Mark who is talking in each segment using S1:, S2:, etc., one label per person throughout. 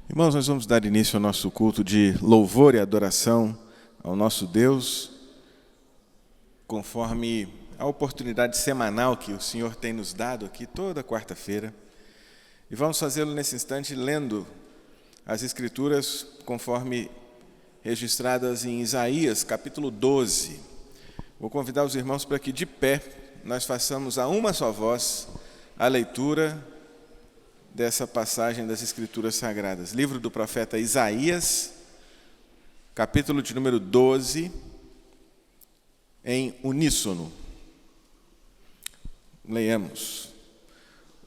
S1: Irmãos, nós vamos dar início ao nosso culto de louvor e adoração ao nosso Deus, conforme a oportunidade semanal que o Senhor tem nos dado aqui toda quarta-feira. E vamos fazê-lo nesse instante lendo as Escrituras conforme registradas em Isaías, capítulo 12. Vou convidar os irmãos para que, de pé, nós façamos a uma só voz a leitura dessa passagem das Escrituras Sagradas. Livro do profeta Isaías, capítulo de número 12, em uníssono. Leiamos.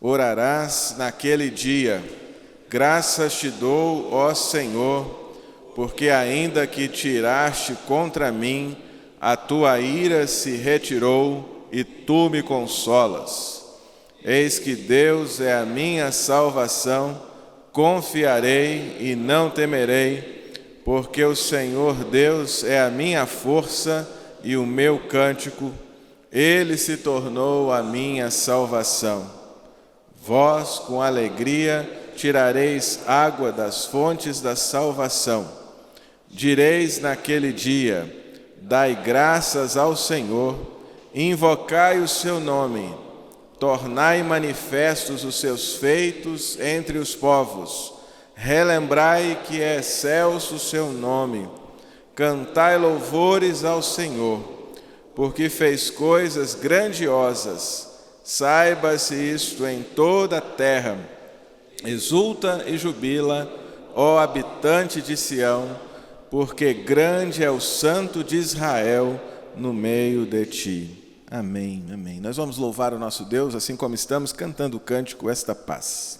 S1: Orarás naquele dia, graças te dou, ó Senhor, porque ainda que tiraste contra mim, a tua ira se retirou e tu me consolas. Eis que Deus é a minha salvação, confiarei e não temerei, porque o Senhor Deus é a minha força e o meu cântico, Ele se tornou a minha salvação. Vós, com alegria, tirareis água das fontes da salvação. Direis naquele dia, dai graças ao Senhor, invocai o seu nome, tornai manifestos os seus feitos entre os povos, relembrai que é excelso o seu nome, cantai louvores ao Senhor, porque fez coisas grandiosas, saiba-se isto em toda a terra, exulta e jubila, ó habitante de Sião, porque grande é o Santo de Israel no meio de ti. Amém, amém. Nós vamos louvar o nosso Deus, assim como estamos cantando o cântico Esta Paz.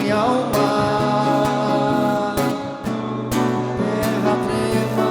S2: Ao mar, terra trema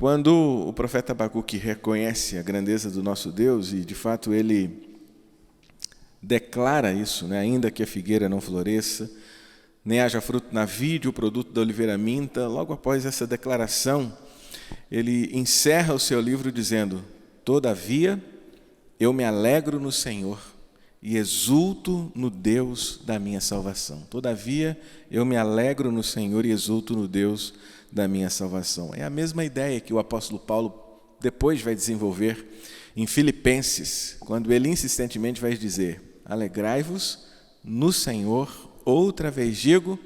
S1: Quando o profeta Abacuque reconhece a grandeza do nosso Deus, e de fato ele declara isso, né? Ainda que a figueira não floresça, nem haja fruto na vide, o produto da oliveira minta, logo após essa declaração, ele encerra o seu livro dizendo: todavia eu me alegro no Senhor e exulto no Deus da minha salvação. Todavia eu me alegro no Senhor e exulto no Deus da minha salvação. É a mesma ideia que o apóstolo Paulo depois vai desenvolver em Filipenses, quando ele insistentemente vai dizer: alegrai-vos no Senhor, outra vez digo,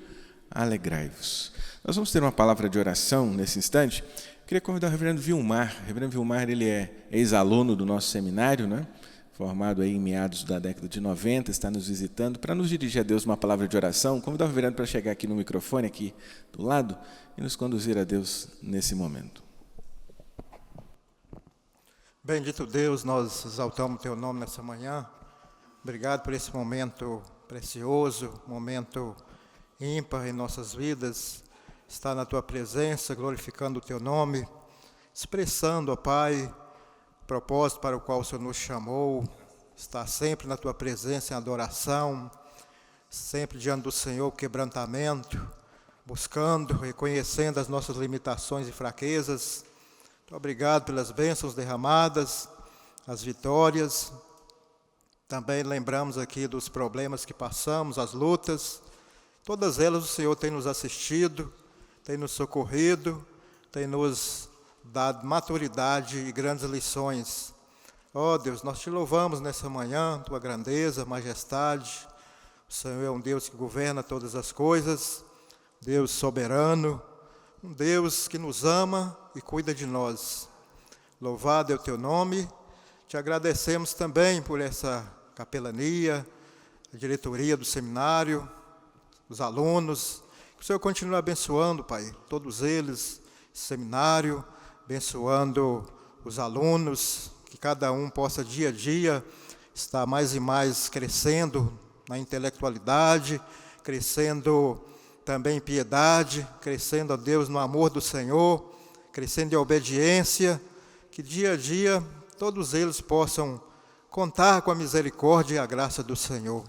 S1: alegrai-vos. Nós vamos ter uma palavra de oração nesse instante. Eu queria convidar o reverendo Vilmar. O reverendo Vilmar, ele é ex-aluno do nosso seminário, né? Formado aí em meados da década de 90, está nos visitando, para nos dirigir a Deus uma palavra de oração. Convidar o reverendo para chegar aqui no microfone, aqui do lado, e nos conduzir a Deus nesse momento.
S2: Bendito Deus, nós exaltamos o Teu nome nessa manhã. Obrigado por esse momento precioso, momento ímpar em nossas vidas. Estar na Tua presença, glorificando o Teu nome, expressando, ó Pai, o propósito para o qual o Senhor nos chamou, estar sempre na Tua presença em adoração, sempre diante do Senhor, quebrantamento, buscando, reconhecendo as nossas limitações e fraquezas. Muito obrigado pelas bênçãos derramadas, as vitórias. Também lembramos aqui dos problemas que passamos, as lutas. Todas elas o Senhor tem nos assistido, tem nos socorrido, tem nos dado maturidade e grandes lições. Ó Deus, nós Te louvamos nessa manhã, Tua grandeza, majestade. O Senhor é um Deus que governa todas as coisas, Deus soberano, um Deus que nos ama e cuida de nós. Louvado é o Teu nome. Te agradecemos também por essa capelania, a diretoria do seminário, os alunos. Que o Senhor continue abençoando, Pai, todos eles, seminário, abençoando os alunos, que cada um possa dia a dia estar mais e mais crescendo na intelectualidade, crescendo também em piedade, crescendo a Deus no amor do Senhor, crescendo em obediência, que dia a dia todos eles possam contar com a misericórdia e a graça do Senhor.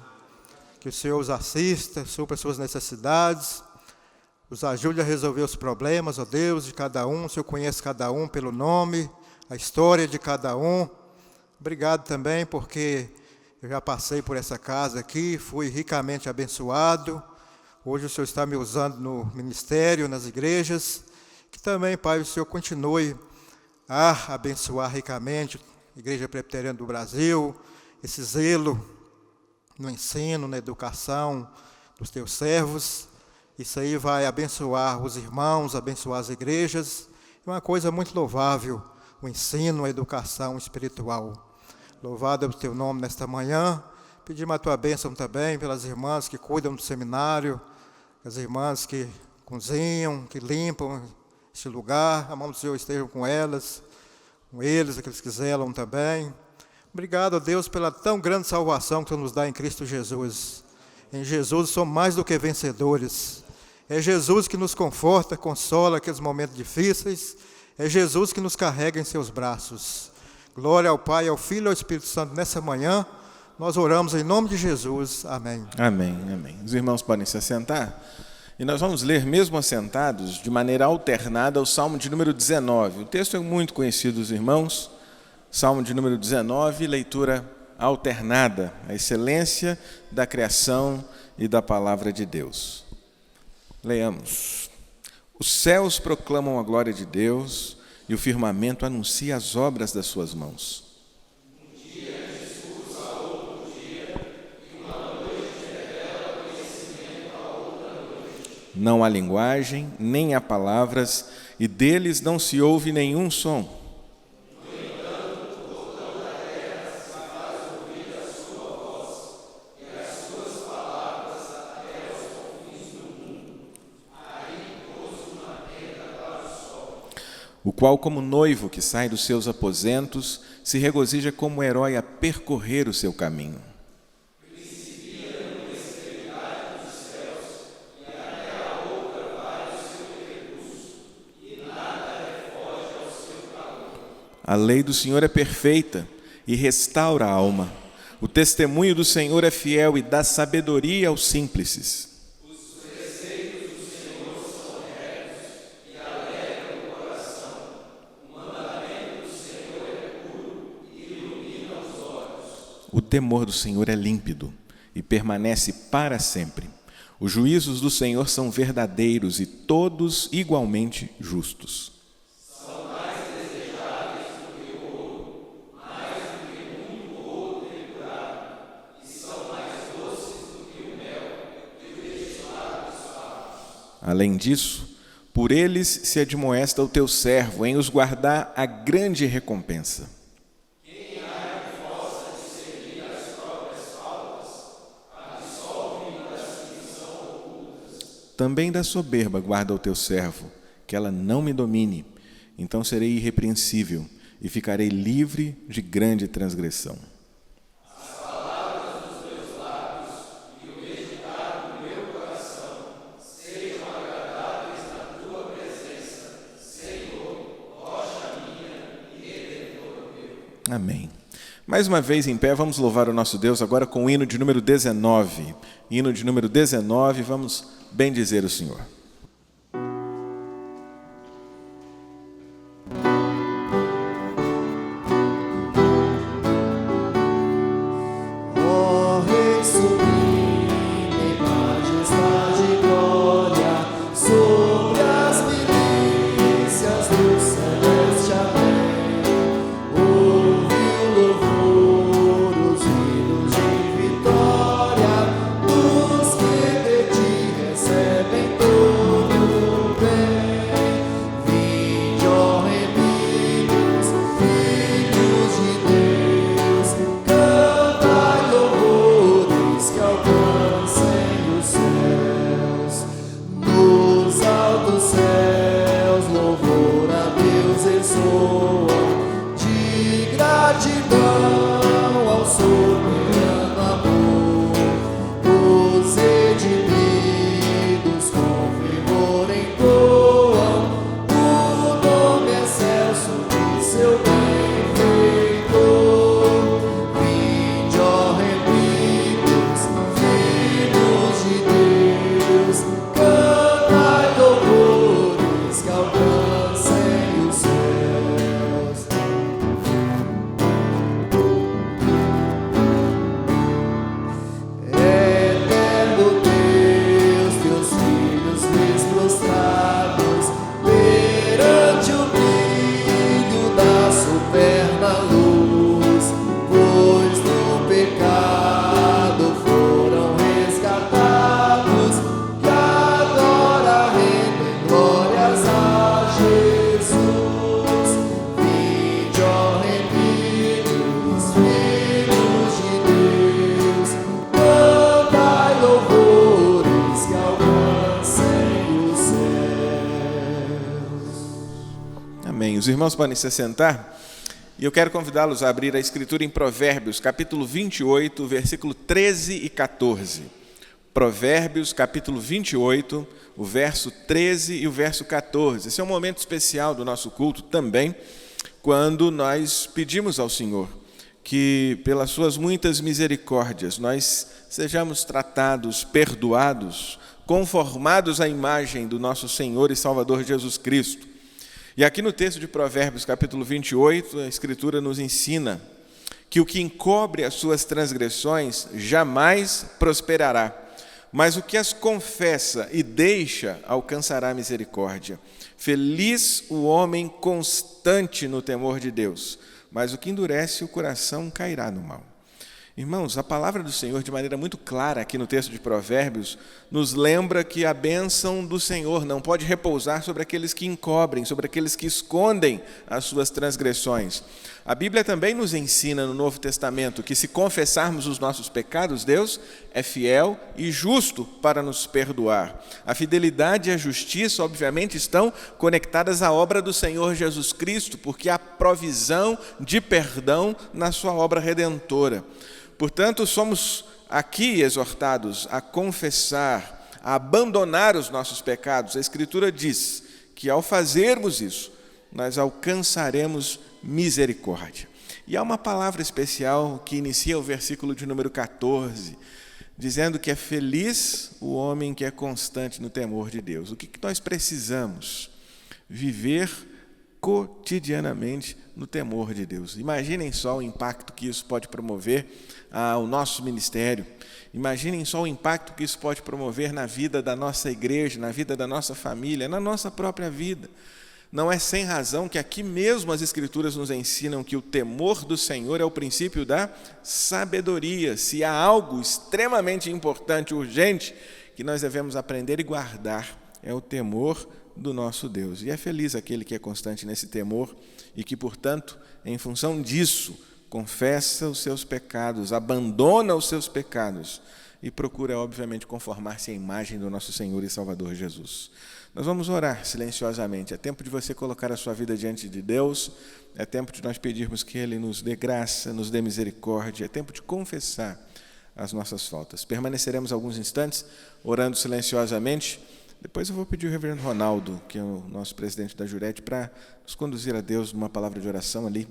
S2: Que o Senhor os assista, supra as suas necessidades, os ajude a resolver os problemas, ó Deus, de cada um. O Senhor conhece cada um pelo nome, a história de cada um. Obrigado também porque eu já passei por essa casa aqui, fui ricamente abençoado. Hoje o Senhor está me usando no ministério, nas igrejas. Que também, Pai, o Senhor continue a abençoar ricamente a Igreja Presbiteriana do Brasil, esse zelo no ensino, na educação dos Teus servos. Isso aí vai abençoar os irmãos, abençoar as igrejas. É uma coisa muito louvável, o ensino, a educação espiritual. Louvado é o Teu nome nesta manhã. Pedimos a Tua bênção também pelas irmãs que cuidam do seminário, as irmãs que cozinham, que limpam este lugar. A mão do Senhor esteja com elas, com eles, aqueles que zelam também. Obrigado a Deus pela tão grande salvação que Tu nos dá em Cristo Jesus. Em Jesus somos mais do que vencedores. É Jesus que nos conforta, consola aqueles momentos difíceis. É Jesus que nos carrega em Seus braços. Glória ao Pai, ao Filho e ao Espírito Santo nessa manhã. Nós oramos em nome de Jesus. Amém.
S1: Amém, amém. Os irmãos podem se assentar. E nós vamos ler, mesmo assentados, de maneira alternada, o Salmo de número 19. O texto é muito conhecido dos irmãos. Salmo de número 19, leitura alternada, a excelência da criação e da palavra de Deus. Leiamos. Os céus proclamam a glória de Deus e o firmamento anuncia as obras das suas mãos.
S3: Um dia discurso a outro dia, e uma noite revela conhecimento a outra noite.
S1: Não há linguagem, nem há palavras, e deles não se ouve nenhum som. O qual, como noivo que sai dos seus aposentos, se regozija como herói a percorrer o seu caminho. A lei do Senhor é perfeita e restaura a alma. O testemunho do Senhor é fiel e dá sabedoria aos simples.
S3: Os preceitos do Senhor são retos e alegram o coração. O mandamento do Senhor é puro e ilumina os olhos.
S1: O temor do Senhor é límpido e permanece para sempre. Os juízos do Senhor são verdadeiros e todos igualmente justos.
S3: São mais desejáveis do que o ouro, mais do que muito ouro depurado, e são mais doces do que o mel e o destilado dos favos.
S1: Além disso, por eles se admoesta o teu servo em os guardar a grande recompensa.
S3: Quem há que possa discernir as próprias faltas, absolve-me das que são ocultas.
S1: Também da soberba guarda o teu servo, que ela não me domine. Então serei irrepreensível e ficarei livre de grande transgressão.
S3: As palavras dos meus lábios e o meditar do meu coração sejam agradáveis na tua presença, Senhor, rocha minha e redentor meu.
S1: Amém. Mais uma vez em pé, vamos louvar o nosso Deus agora com o hino de número 19. Hino de número 19, vamos bendizer o Senhor.
S4: Ó Rei sublime, em majestade e glória, sobre as milícias do celeste amém. Ouve o louvor, os hinos de vitória, dos que de ti recebem todo o bem. Vinde, ó remidos, filhos de Deus, cantai louvores que alcancem os céus. Nos altos céus, louvor a Deus ressoa, de gratidão ao soberano amor. Os redimidos com fervor entoam o nome excelso de seu benfeitor. Vinde, ó remidos, filhos de Deus, cantai louvores que alcancem os céus. Eterno Deus, teus filhos vês prostrados perante o brilho da superna luz, pois do pecado foram resgatados, e agora rendem glórias a Jesus. Vinde, ó remidos, filhos de Deus, cantai louvores que alcancem os céus.
S1: Amém. Os irmãos podem se sentar e eu quero convidá-los a abrir a Escritura em Provérbios, capítulo 28, versículo 13 e 14. Provérbios, capítulo 28, o verso 13 e o verso 14. Esse é um momento especial do nosso culto também, quando nós pedimos ao Senhor que, pelas suas muitas misericórdias, nós sejamos tratados, perdoados, conformados à imagem do nosso Senhor e Salvador Jesus Cristo. E aqui no texto de Provérbios, capítulo 28, a Escritura nos ensina que o que encobre as suas transgressões jamais prosperará, mas o que as confessa e deixa alcançará misericórdia. Feliz o homem constante no temor de Deus, mas o que endurece o coração cairá no mal. Irmãos, a palavra do Senhor, de maneira muito clara aqui no texto de Provérbios, nos lembra que a bênção do Senhor não pode repousar sobre aqueles que encobrem, sobre aqueles que escondem as suas transgressões. A Bíblia também nos ensina no Novo Testamento que, se confessarmos os nossos pecados, Deus é fiel e justo para nos perdoar. A fidelidade e a justiça, obviamente, estão conectadas à obra do Senhor Jesus Cristo, porque há provisão de perdão na sua obra redentora. Portanto, somos aqui exortados a confessar, a abandonar os nossos pecados. A Escritura diz que, ao fazermos isso, nós alcançaremos misericórdia. E há uma palavra especial que inicia o versículo de número 14, dizendo que é feliz o homem que é constante no temor de Deus. O que nós precisamos? Viver cotidianamente no temor de Deus. Imaginem só o impacto que isso pode promover ao nosso ministério. Imaginem só o impacto que isso pode promover na vida da nossa igreja, na vida da nossa família, na nossa própria vida. Não é sem razão que aqui mesmo as Escrituras nos ensinam que o temor do Senhor é o princípio da sabedoria. Se há algo extremamente importante, urgente, que nós devemos aprender e guardar, é o temor do nosso Deus. E é feliz aquele que é constante nesse temor e que, portanto, em função disso, confessa os seus pecados, abandona os seus pecados e procura, obviamente, conformar-se à imagem do nosso Senhor e Salvador Jesus. Nós vamos orar silenciosamente. É tempo de você colocar a sua vida diante de Deus. É tempo de nós pedirmos que Ele nos dê graça, nos dê misericórdia. É tempo de confessar as nossas faltas. Permaneceremos alguns instantes orando silenciosamente. Depois eu vou pedir ao reverendo Ronaldo, que é o nosso presidente da Jurete, para nos conduzir a Deus numa palavra de oração ali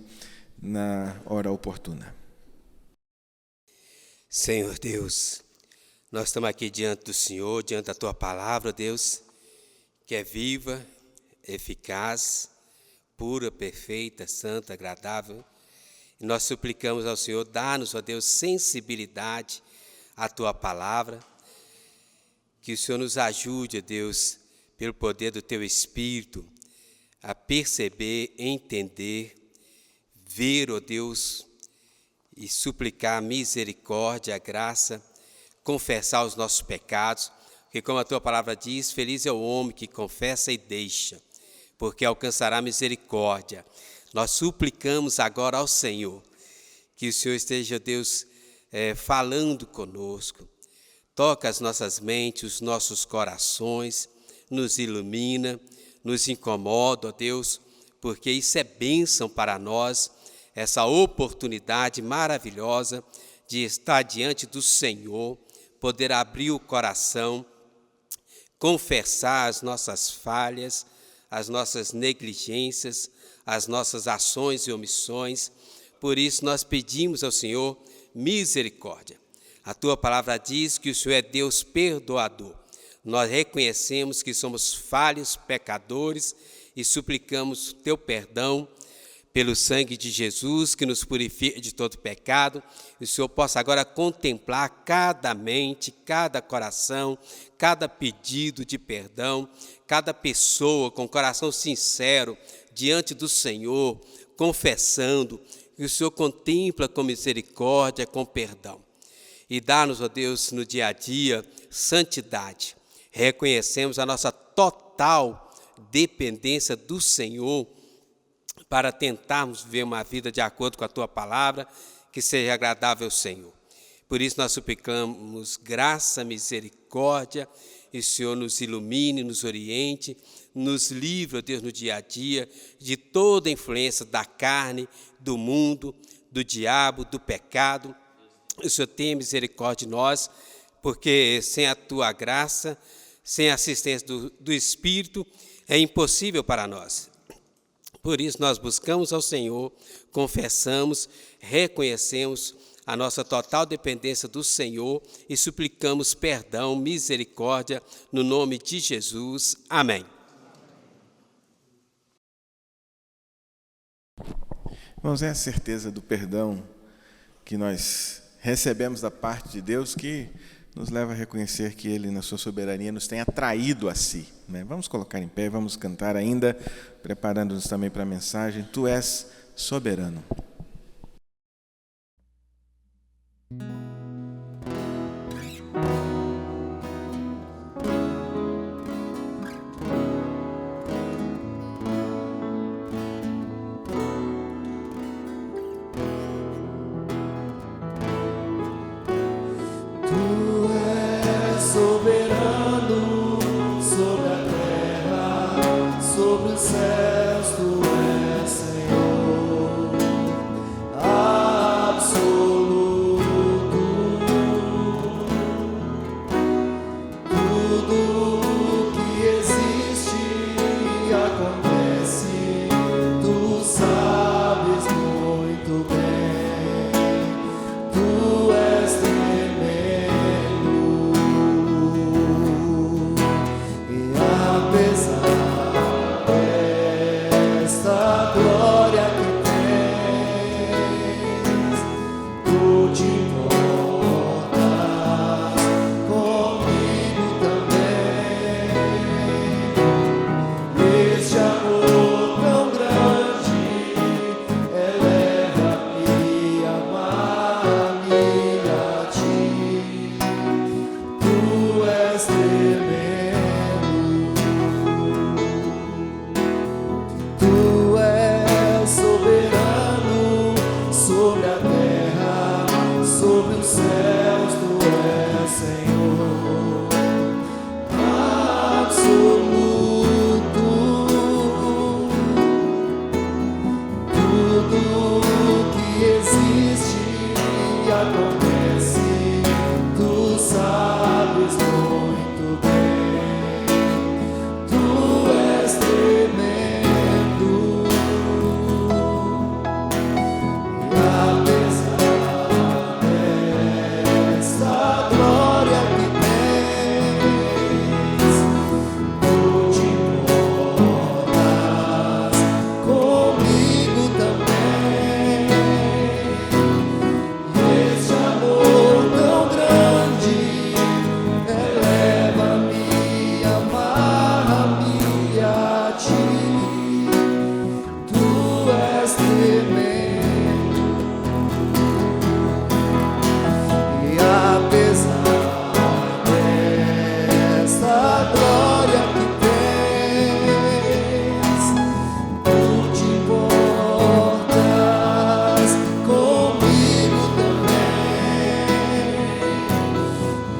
S1: na hora oportuna.
S5: Senhor Deus, nós estamos aqui diante do Senhor, diante da Tua palavra, Deus, que é viva, eficaz, pura, perfeita, santa, agradável. E nós suplicamos ao Senhor, dá-nos, ó Deus, sensibilidade à Tua palavra, que o Senhor nos ajude, ó Deus, pelo poder do Teu Espírito, a perceber, entender, ver, ó Deus, e suplicar misericórdia, graça, confessar os nossos pecados, porque como a Tua palavra diz, feliz é o homem que confessa e deixa, porque alcançará misericórdia. Nós suplicamos agora ao Senhor, que o Senhor esteja, Deus, falando conosco, toca as nossas mentes, os nossos corações, nos ilumina, nos incomoda, ó Deus, porque isso é bênção para nós, essa oportunidade maravilhosa de estar diante do Senhor, poder abrir o coração, confessar as nossas falhas, as nossas negligências, as nossas ações e omissões. Por isso nós pedimos ao Senhor misericórdia. A Tua palavra diz que o Senhor é Deus perdoador. Nós reconhecemos que somos falhos, pecadores e suplicamos o Teu perdão pelo sangue de Jesus, que nos purifica de todo pecado. E o Senhor possa agora contemplar cada mente, cada coração, cada pedido de perdão, cada pessoa com coração sincero diante do Senhor, confessando, que o Senhor contempla com misericórdia, com perdão. E dá-nos, ó Deus, no dia a dia, santidade. Reconhecemos a nossa total dependência do Senhor para tentarmos viver uma vida de acordo com a Tua palavra, que seja agradável ao Senhor. Por isso nós suplicamos graça, misericórdia, e o Senhor nos ilumine, nos oriente, nos livre, ó Deus, no dia a dia, de toda a influência da carne, do mundo, do diabo, do pecado. O Senhor tenha misericórdia de nós, porque sem a Tua graça, sem a assistência do Espírito, é impossível para nós. Por isso nós buscamos ao Senhor, confessamos, reconhecemos a nossa total dependência do Senhor e suplicamos perdão, misericórdia, no nome de Jesus. Amém.
S1: Irmãos, é a certeza do perdão que nós recebemos da parte de Deus que nos leva a reconhecer que Ele, na sua soberania, nos tem atraído a si. Vamos colocar em pé, vamos cantar ainda, preparando-nos também para a mensagem. Tu és soberano.
S4: Soberano sobre a terra, sobre os céus, Tu és Senhor. sobre a terra, sobre os céus, tu és Senhor absoluto. Tudo que existe e acontece, tu sabes muito bem. Tu és tremendo. E apesar dessa glória que tens, tu te importas comigo também. E esse amor tão grande eleva-me, amarra-me a ti. Tu és tremendo. E apesar dessa glória que tens, tu te importas comigo também.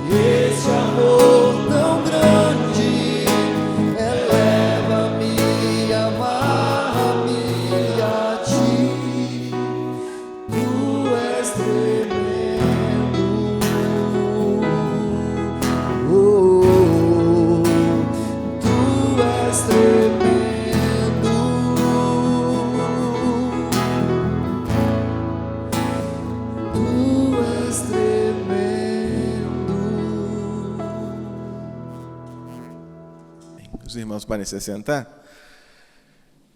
S4: E esse amor tão grande eleva-me, amarra-me a ti. Tu és tremendo. Oh, tu és tremendo. Tu és tremendo.
S1: Os irmãos podem se sentar.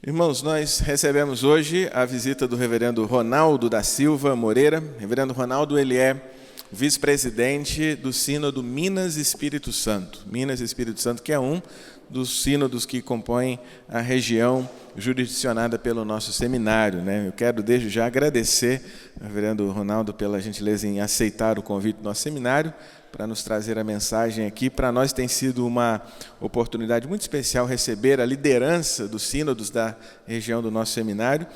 S1: Irmãos, nós recebemos hoje a visita do reverendo Ronaldo da Silva Moreira. Reverendo Ronaldo, ele é vice-presidente do Sínodo Minas e Espírito Santo. Minas e Espírito Santo, que é um dos sínodos que compõem a região jurisdicionada pelo nosso seminário, né? Eu quero desde já agradecer ao reverendo Ronaldo pela gentileza em aceitar o convite do nosso seminário para nos trazer a mensagem aqui. Para nós tem sido uma oportunidade muito especial receber a liderança dos sínodos da região do nosso seminário,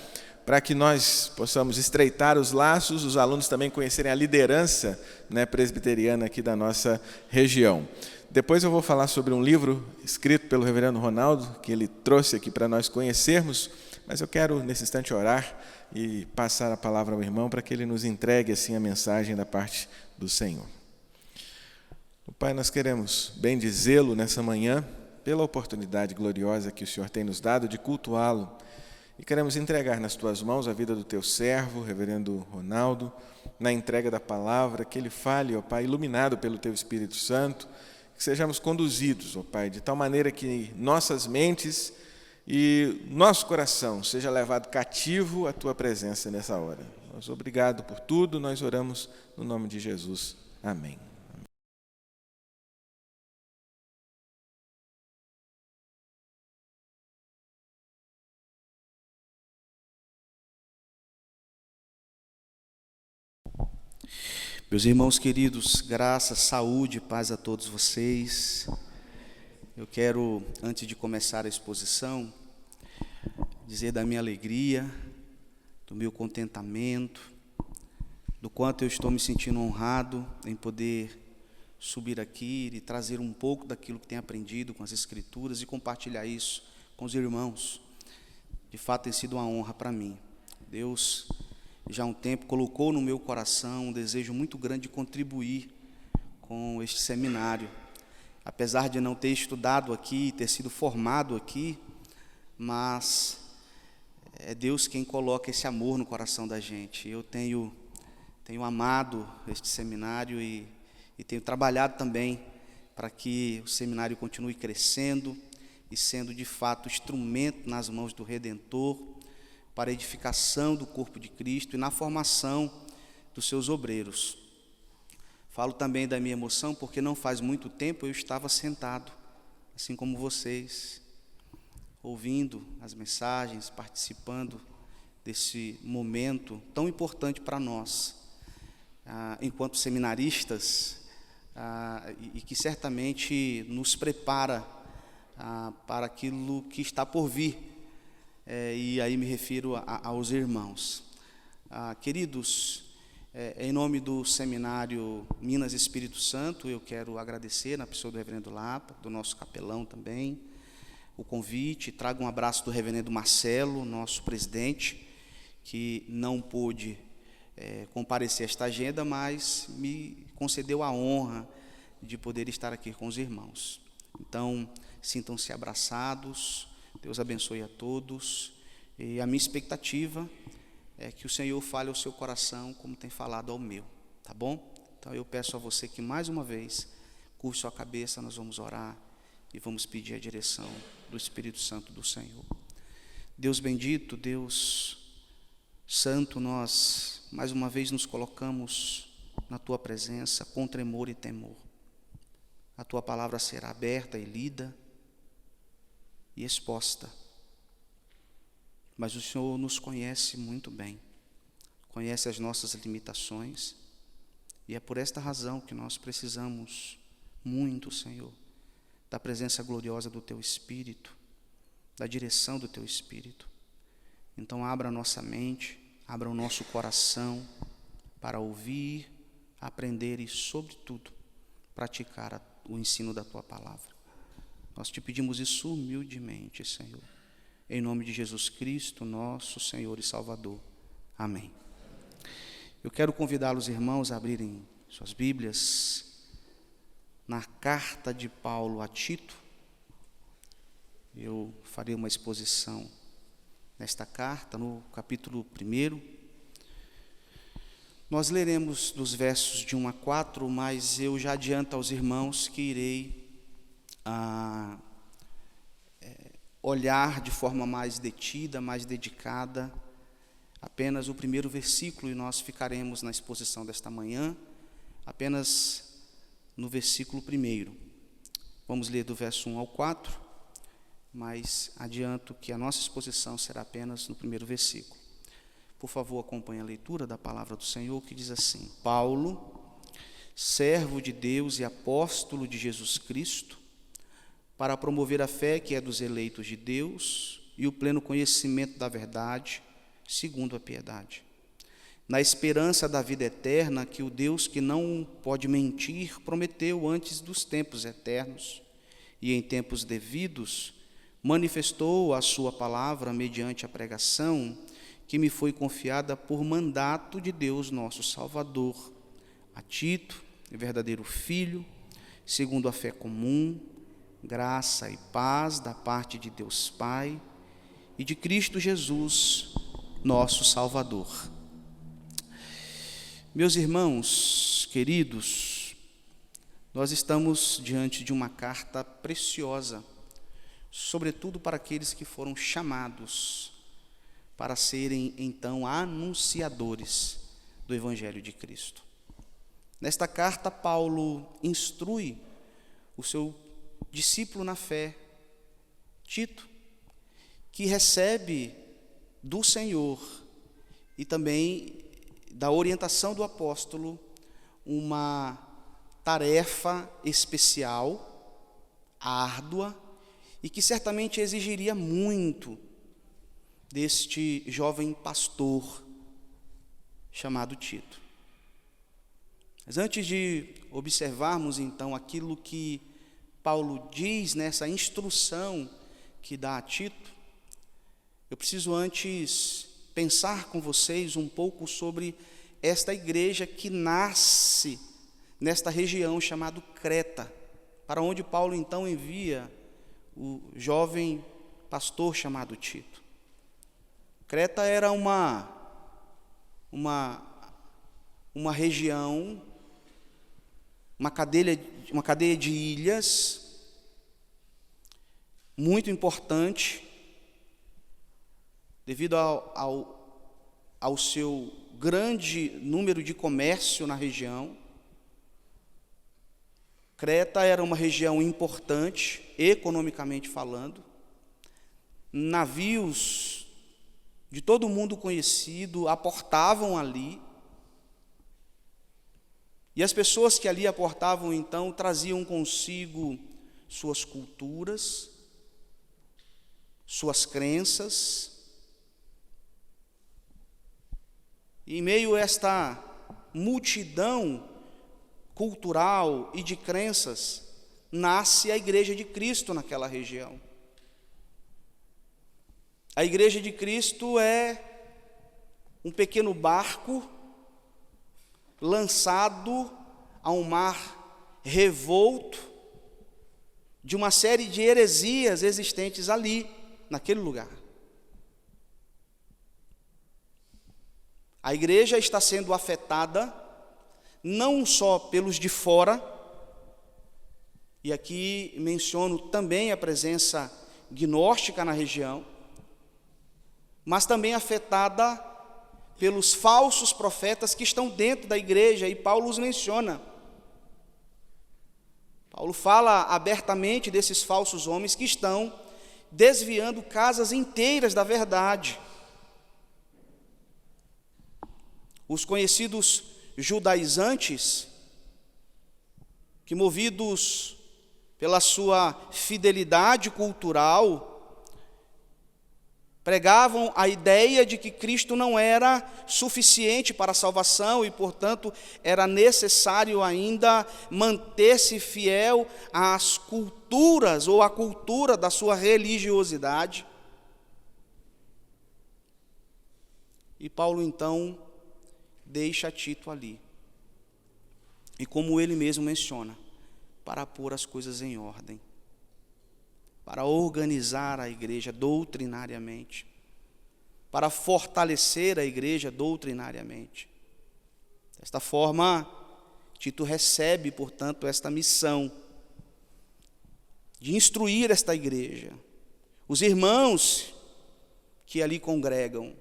S1: para que nós possamos estreitar os laços, os alunos também conhecerem a liderança, né, presbiteriana aqui da nossa região. Depois eu vou falar sobre um livro escrito pelo reverendo Ronaldo, que ele trouxe aqui para nós conhecermos, mas eu quero, nesse instante, orar e passar a palavra ao irmão para que ele nos entregue assim a mensagem da parte do Senhor. Pai, nós queremos bendizê-lo nessa manhã pela oportunidade gloriosa que o Senhor tem nos dado de cultuá-lo, e queremos entregar nas tuas mãos a vida do teu servo, reverendo Ronaldo, na entrega da palavra, que ele fale, ó Pai, iluminado pelo teu Espírito Santo, que sejamos conduzidos, ó Pai, de tal maneira que nossas mentes e nosso coração seja levado cativo à tua presença nessa hora. Nós obrigado por tudo, nós oramos no nome de Jesus. Amém.
S6: Meus irmãos queridos, graça, saúde, paz a todos vocês. Eu quero, antes de começar a exposição, dizer da minha alegria, do meu contentamento, do quanto eu estou me sentindo honrado em poder subir aqui e trazer um pouco daquilo que tenho aprendido com as Escrituras e compartilhar isso com os irmãos. De fato, tem sido uma honra para mim. Deus, já há um tempo, colocou no meu coração um desejo muito grande de contribuir com este seminário. Apesar de não ter estudado aqui, ter sido formado aqui, mas é Deus quem coloca esse amor no coração da gente. Eu tenho amado este seminário e tenho trabalhado também para que o seminário continue crescendo e sendo de fato instrumento nas mãos do Redentor para a edificação do corpo de Cristo e na formação dos seus obreiros. Falo também da minha emoção porque não faz muito tempo eu estava sentado, assim como vocês, ouvindo as mensagens, participando desse momento tão importante para nós, enquanto seminaristas, e que certamente nos prepara para aquilo que está por vir. E aí me refiro aos irmãos. Queridos, em nome do Seminário Minas Espírito Santo, eu quero agradecer, na pessoa do reverendo Lapa, do nosso capelão também, o convite. Trago um abraço do reverendo Marcelo, nosso presidente, que não pôde comparecer a esta agenda, mas me concedeu a honra de poder estar aqui com os irmãos. Então, sintam-se abraçados, Deus abençoe a todos, e a minha expectativa é que o Senhor fale ao seu coração como tem falado ao meu, tá bom? Então eu peço a você que mais uma vez curve sua cabeça, nós vamos orar e vamos pedir a direção do Espírito Santo do Senhor. Deus bendito, Deus santo, nós mais uma vez nos colocamos na tua presença com tremor e temor. A tua palavra será aberta e lida e exposta. Mas o Senhor nos conhece muito bem, conhece as nossas limitações, e é por esta razão que nós precisamos muito, Senhor, da presença gloriosa do Teu Espírito, da direção do Teu Espírito. Então abra a nossa mente, abra o nosso coração para ouvir, aprender e, sobretudo, praticar o ensino da Tua palavra. Nós te pedimos isso humildemente, Senhor, em nome de Jesus Cristo, nosso Senhor e Salvador. Amém. Eu quero convidá-los, irmãos, a abrirem suas Bíblias na carta de Paulo a Tito. Eu farei uma exposição nesta carta, no capítulo 1. Nós leremos dos versos de 1 a 4, mas eu já adianto aos irmãos que irei olhar de forma mais detida, mais dedicada, apenas o primeiro versículo, e nós ficaremos na exposição desta manhã, apenas no versículo 1. Vamos ler do verso 1 ao 4, mas adianto que a nossa exposição será apenas no primeiro versículo. Por favor, acompanhe a leitura da palavra do Senhor, que diz assim: Paulo, servo de Deus e apóstolo de Jesus Cristo, para promover a fé que é dos eleitos de Deus e o pleno conhecimento da verdade, segundo a piedade, na esperança da vida eterna que o Deus que não pode mentir prometeu antes dos tempos eternos e em tempos devidos manifestou a sua palavra mediante a pregação que me foi confiada por mandato de Deus nosso Salvador, a Tito, verdadeiro filho, segundo a fé comum, graça e paz da parte de Deus Pai e de Cristo Jesus, nosso Salvador. Meus irmãos queridos, nós estamos diante de uma carta preciosa, sobretudo para aqueles que foram chamados para serem, então, anunciadores do Evangelho de Cristo. Nesta carta, Paulo instrui o seu discípulo na fé, Tito, que recebe do Senhor e também da orientação do apóstolo uma tarefa especial, árdua, e que certamente exigiria muito deste jovem pastor chamado Tito. Mas antes de observarmos então aquilo que Paulo diz nessa instrução que dá a Tito, eu preciso antes pensar com vocês um pouco sobre esta igreja que nasce nesta região chamada Creta, para onde Paulo então envia o jovem pastor chamado Tito. Creta era uma região, uma cadeia de ilhas muito importante, devido ao seu grande número de comércio na região. Creta era uma região importante, economicamente falando. Navios de todo mundo conhecido aportavam ali. E as pessoas que ali aportavam, então, traziam consigo suas culturas, suas crenças, E em meio a esta multidão cultural e de crenças, nasce a Igreja de Cristo naquela região. A Igreja de Cristo é um pequeno barco lançado a um mar revolto de uma série de heresias existentes ali, naquele lugar. A igreja está sendo afetada não só pelos de fora, e aqui menciono também a presença gnóstica na região, mas também afetada pelos falsos profetas que estão dentro da igreja, e Paulo os menciona. Paulo fala abertamente desses falsos homens que estão desviando casas inteiras da verdade. Os conhecidos judaizantes, que movidos pela sua fidelidade cultural, pregavam a ideia de que Cristo não era suficiente para a salvação e, portanto, era necessário ainda manter-se fiel às culturas ou à cultura da sua religiosidade. E Paulo, então, deixa Tito ali. E como ele mesmo menciona, para pôr as coisas em ordem, para organizar a igreja doutrinariamente, para fortalecer a igreja doutrinariamente. Desta forma, Tito recebe, portanto, esta missão de instruir esta igreja, os irmãos que ali congregam.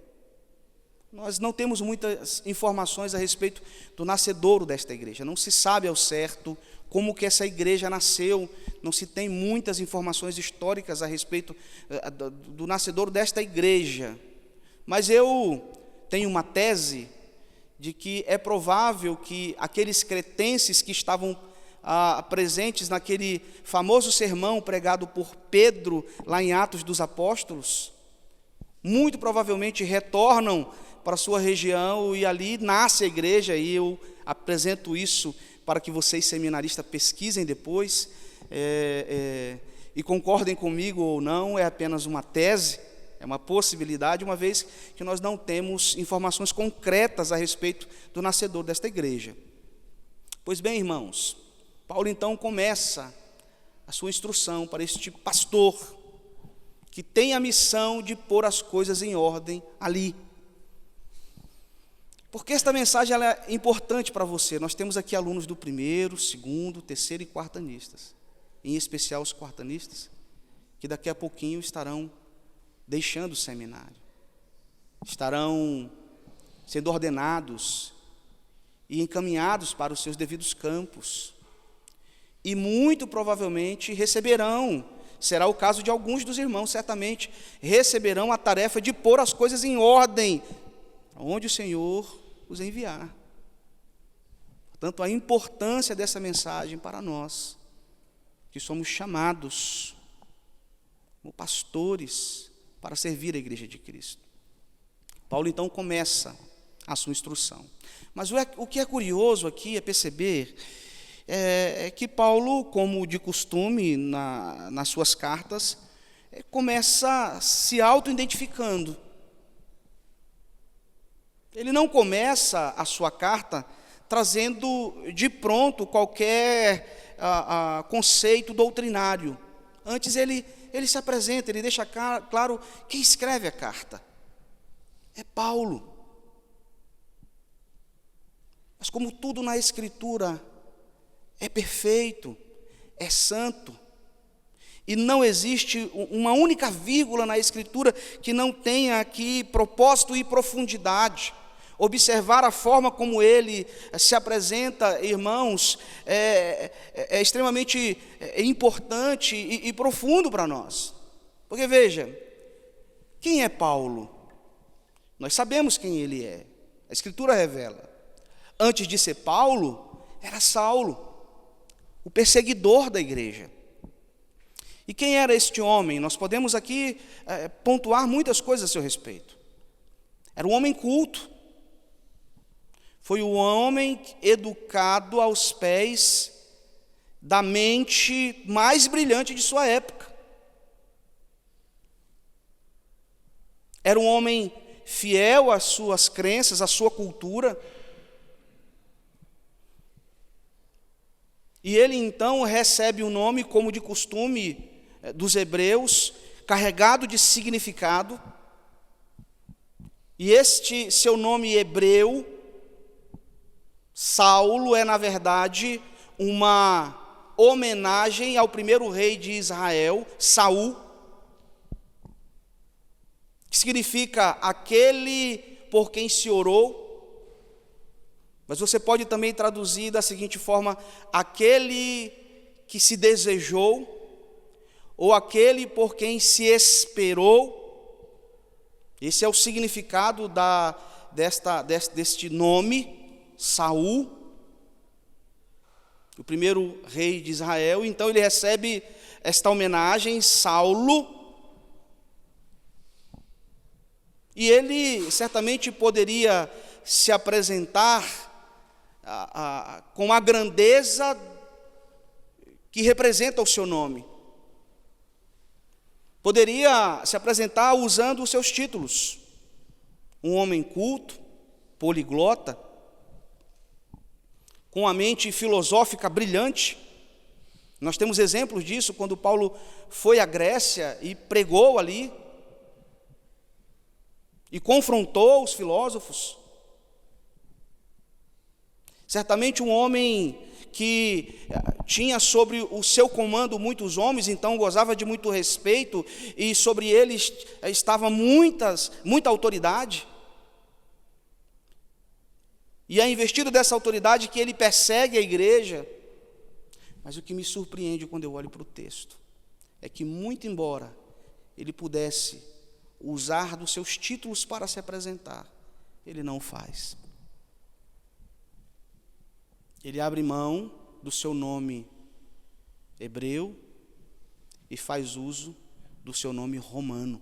S6: Nós não temos muitas informações a respeito do nascedouro desta igreja, não se sabe ao certo como que essa igreja nasceu, não se tem muitas informações históricas a respeito do nascedouro desta igreja. Mas eu tenho uma tese de que é provável que aqueles cretenses que estavam presentes naquele famoso sermão pregado por Pedro, lá em Atos dos Apóstolos, muito provavelmente retornam para a sua região e ali nasce a igreja, e eu apresento isso para que vocês, seminaristas, pesquisem depois, e concordem comigo ou não, é apenas uma tese, é uma possibilidade, uma vez que nós não temos informações concretas a respeito do nascedor desta igreja. Pois bem, irmãos, Paulo então começa a sua instrução para este pastor, que tem a missão de pôr as coisas em ordem ali. Porque esta mensagem ela é importante para você. Nós temos aqui alunos do primeiro, segundo, terceiro e quartanistas, em especial os quartanistas, que daqui a pouquinho estarão deixando o seminário, estarão sendo ordenados e encaminhados para os seus devidos campos, e muito provavelmente receberão, será o caso de alguns dos irmãos, certamente receberão a tarefa de pôr as coisas em ordem, onde o Senhor os enviar. Portanto, a importância dessa mensagem para nós, que somos chamados como pastores para servir a igreja de Cristo. Paulo então começa a sua instrução. Mas o que é curioso aqui é perceber que Paulo, como de costume nas suas cartas, começa se auto-identificando. Ele não começa a sua carta trazendo de pronto qualquer conceito doutrinário. Antes ele se apresenta, ele deixa claro quem escreve a carta. É Paulo. Mas como tudo na Escritura é perfeito, é santo, e não existe uma única vírgula na Escritura que não tenha aqui propósito e profundidade. Observar a forma como ele se apresenta, irmãos, é extremamente importante e profundo para nós. Porque veja, quem é Paulo? Nós sabemos quem ele é, a Escritura revela. Antes de ser Paulo, era Saulo, o perseguidor da igreja. E quem era este homem? Nós podemos aqui pontuar muitas coisas a seu respeito. Era um homem culto, foi o homem educado aos pés da mente mais brilhante de sua época. Era um homem fiel às suas crenças, à sua cultura. E ele então recebe o nome, como de costume dos hebreus, carregado de significado. E este seu nome hebreu, Saulo, é na verdade uma homenagem ao primeiro rei de Israel, Saul, que significa aquele por quem se orou. Mas você pode também traduzir da seguinte forma: aquele que se desejou, ou aquele por quem se esperou. Esse é o significado deste nome, Saul, o primeiro rei de Israel. Então ele recebe esta homenagem, Saulo, e ele certamente poderia se apresentar com a grandeza que representa o seu nome. Poderia se apresentar usando os seus títulos: um homem culto, poliglota, com a mente filosófica brilhante. Nós temos exemplos disso quando Paulo foi à Grécia e pregou ali, e confrontou os filósofos. Certamente um homem que tinha sobre o seu comando muitos homens, então gozava de muito respeito, e sobre ele estava muita autoridade. E é investido dessa autoridade que ele persegue a igreja. Mas o que me surpreende quando eu olho para o texto é que, muito embora ele pudesse usar dos seus títulos para se apresentar, ele não faz. Ele abre mão do seu nome hebreu e faz uso do seu nome romano,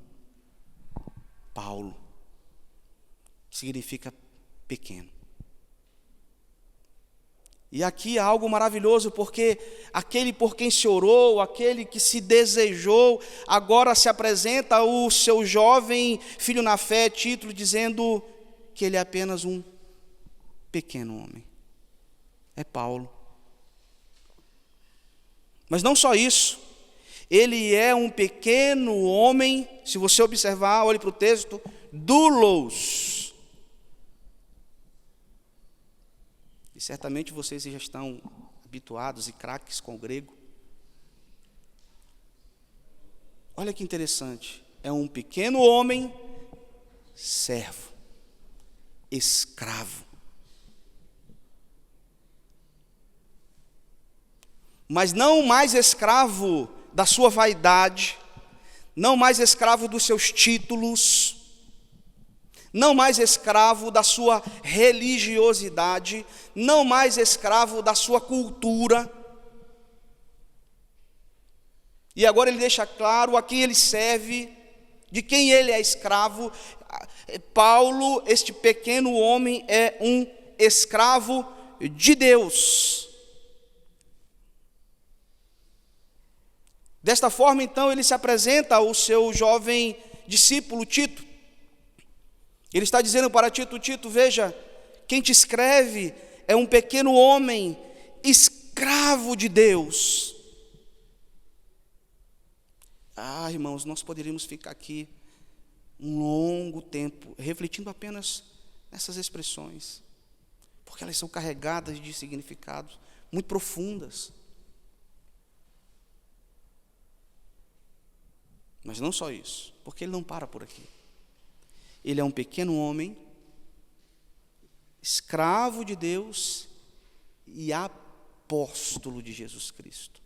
S6: Paulo, que significa pequeno. E aqui há algo maravilhoso, porque aquele por quem se orou, aquele que se desejou, agora se apresenta o seu jovem filho na fé, título, dizendo que ele é apenas um pequeno homem. É Paulo. Mas não só isso, ele é um pequeno homem, se você observar, olhe para o texto, doulos. E certamente vocês já estão habituados e craques com o grego. Olha que interessante, é um pequeno homem, servo, escravo. Mas não mais escravo da sua vaidade, não mais escravo dos seus títulos, não mais escravo da sua religiosidade, não mais escravo da sua cultura. E agora ele deixa claro a quem ele serve, de quem ele é escravo. Paulo, este pequeno homem, é um escravo de Deus. Desta forma, então, ele se apresenta ao seu jovem discípulo Tito. Ele está dizendo para Tito: Tito, veja, quem te escreve é um pequeno homem, escravo de Deus. Irmãos, nós poderíamos ficar aqui um longo tempo refletindo apenas nessas expressões, porque elas são carregadas de significados muito profundas. Mas não só isso, porque ele não para por aqui. Ele é um pequeno homem, escravo de Deus e apóstolo de Jesus Cristo.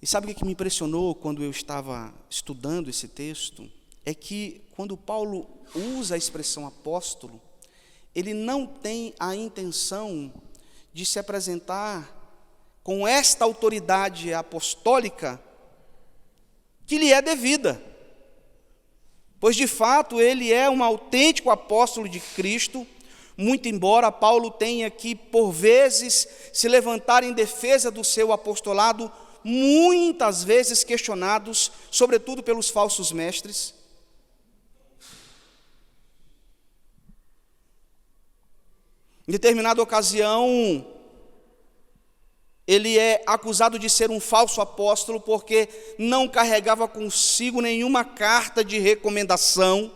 S6: E sabe o que me impressionou quando eu estava estudando esse texto? É que quando Paulo usa a expressão apóstolo, ele não tem a intenção de se apresentar com esta autoridade apostólica que lhe é devida, pois de fato ele é um autêntico apóstolo de Cristo, Muito embora Paulo tenha que, por vezes, se levantar em defesa do seu apostolado, muitas vezes questionados, sobretudo pelos falsos mestres. Em determinada ocasião, ele é acusado de ser um falso apóstolo porque não carregava consigo nenhuma carta de recomendação.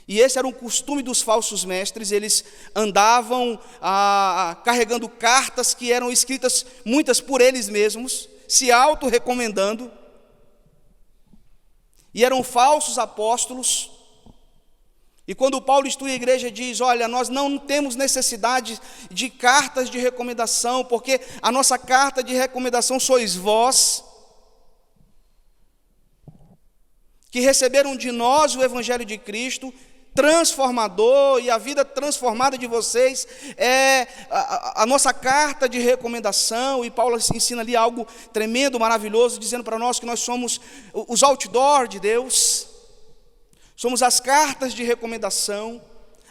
S6: E esse era um costume dos falsos mestres, eles andavam carregando cartas que eram escritas, muitas por eles mesmos, se auto-recomendando. E eram falsos apóstolos. E quando Paulo instrui a igreja, diz: olha, nós não temos necessidade de cartas de recomendação, porque a nossa carta de recomendação sois vós, que receberam de nós o Evangelho de Cristo, transformador, e a vida transformada de vocês é a nossa carta de recomendação. E Paulo ensina ali algo tremendo, maravilhoso, dizendo para nós que nós somos os outdoor de Deus, somos as cartas de recomendação,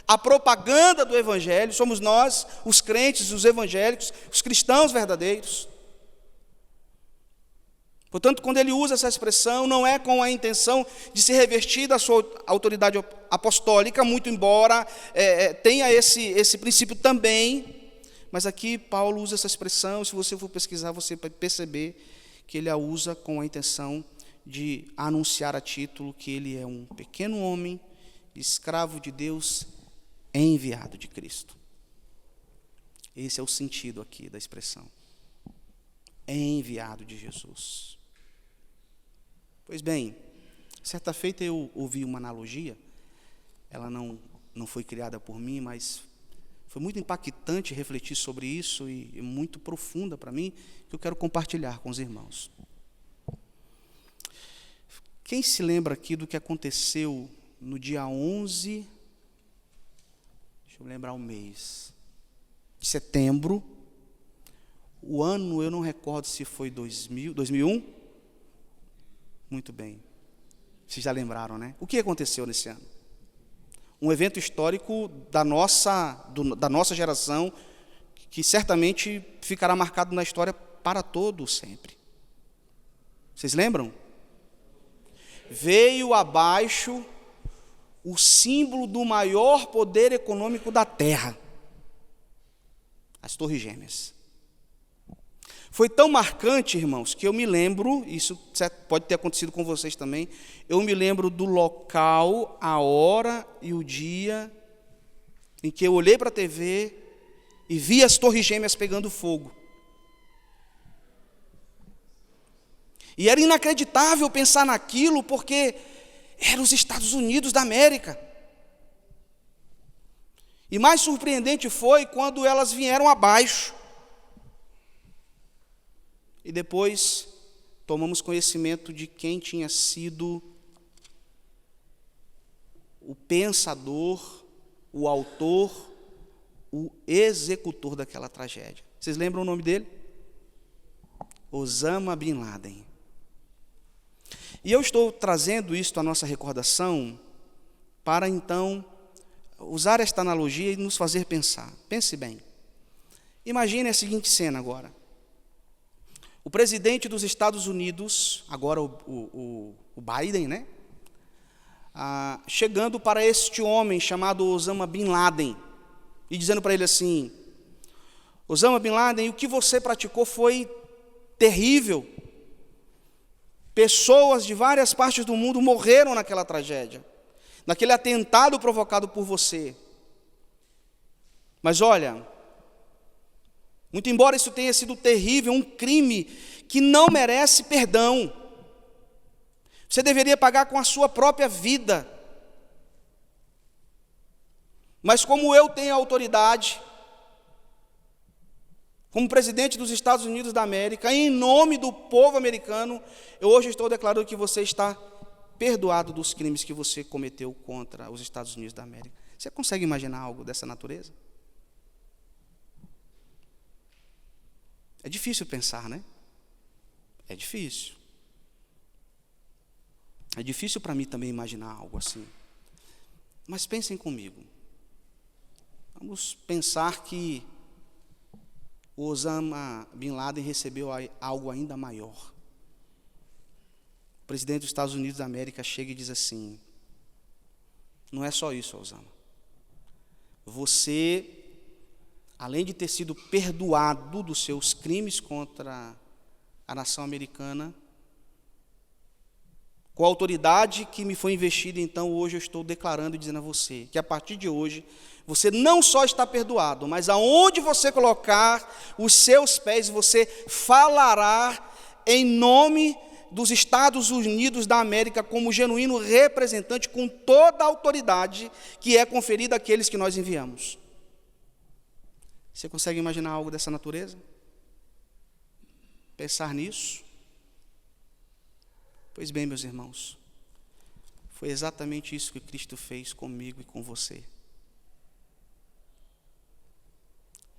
S6: a propaganda do Evangelho, somos nós, os crentes, os evangélicos, os cristãos verdadeiros. Portanto, quando ele usa essa expressão, não é com a intenção de se revestir da sua autoridade apostólica, muito embora tenha esse princípio também, mas aqui Paulo usa essa expressão, se você for pesquisar, você vai perceber que ele a usa com a intenção de anunciar a título que ele é um pequeno homem, escravo de Deus, enviado de Cristo. Esse é o sentido aqui da expressão. Enviado de Jesus. Pois bem, certa feita eu ouvi uma analogia, ela não foi criada por mim, mas foi muito impactante refletir sobre isso e muito profunda para mim, que eu quero compartilhar com os irmãos. Quem se lembra aqui do que aconteceu no dia 11, deixa eu lembrar o mês, de setembro, o ano eu não recordo se foi 2001? Muito bem, vocês já lembraram, né? O que aconteceu nesse ano? Um evento histórico da nossa geração, que certamente ficará marcado na história para todo sempre. Vocês lembram? Veio abaixo o símbolo do maior poder econômico da Terra, as Torres Gêmeas. Foi tão marcante, irmãos, que eu me lembro, isso pode ter acontecido com vocês também, eu me lembro do local, a hora e o dia em que eu olhei para a TV e vi as Torres Gêmeas pegando fogo. E era inacreditável pensar naquilo, porque eram os Estados Unidos da América. E mais surpreendente foi quando elas vieram abaixo. E depois tomamos conhecimento de quem tinha sido o pensador, o autor, o executor daquela tragédia. Vocês lembram o nome dele? Osama Bin Laden. E eu estou trazendo isto à nossa recordação para, então, usar esta analogia e nos fazer pensar. Pense bem. Imagine a seguinte cena agora. O presidente dos Estados Unidos, agora o Biden, né? Chegando para este homem chamado Osama Bin Laden e dizendo para ele assim: Osama Bin Laden, o que você praticou foi terrível. Pessoas de várias partes do mundo morreram naquela tragédia, naquele atentado provocado por você. Mas olha, muito embora isso tenha sido terrível, um crime que não merece perdão, você deveria pagar com a sua própria vida. Mas como eu tenho autoridade, como presidente dos Estados Unidos da América, em nome do povo americano, eu hoje estou declarando que você está perdoado dos crimes que você cometeu contra os Estados Unidos da América. Você consegue imaginar algo dessa natureza? É difícil pensar, né? É difícil. É difícil para mim também imaginar algo assim. Mas pensem comigo. Vamos pensar que o Osama Bin Laden recebeu algo ainda maior. O presidente dos Estados Unidos da América chega e diz assim: não é só isso, Osama. Você, além de ter sido perdoado dos seus crimes contra a nação americana, com a autoridade que me foi investida, então hoje eu estou declarando e dizendo a você que a partir de hoje você não só está perdoado, mas aonde você colocar os seus pés, você falará em nome dos Estados Unidos da América como genuíno representante, com toda a autoridade que é conferida àqueles que nós enviamos. Você consegue imaginar algo dessa natureza? Pensar nisso? Pois bem, meus irmãos, foi exatamente isso que Cristo fez comigo e com você.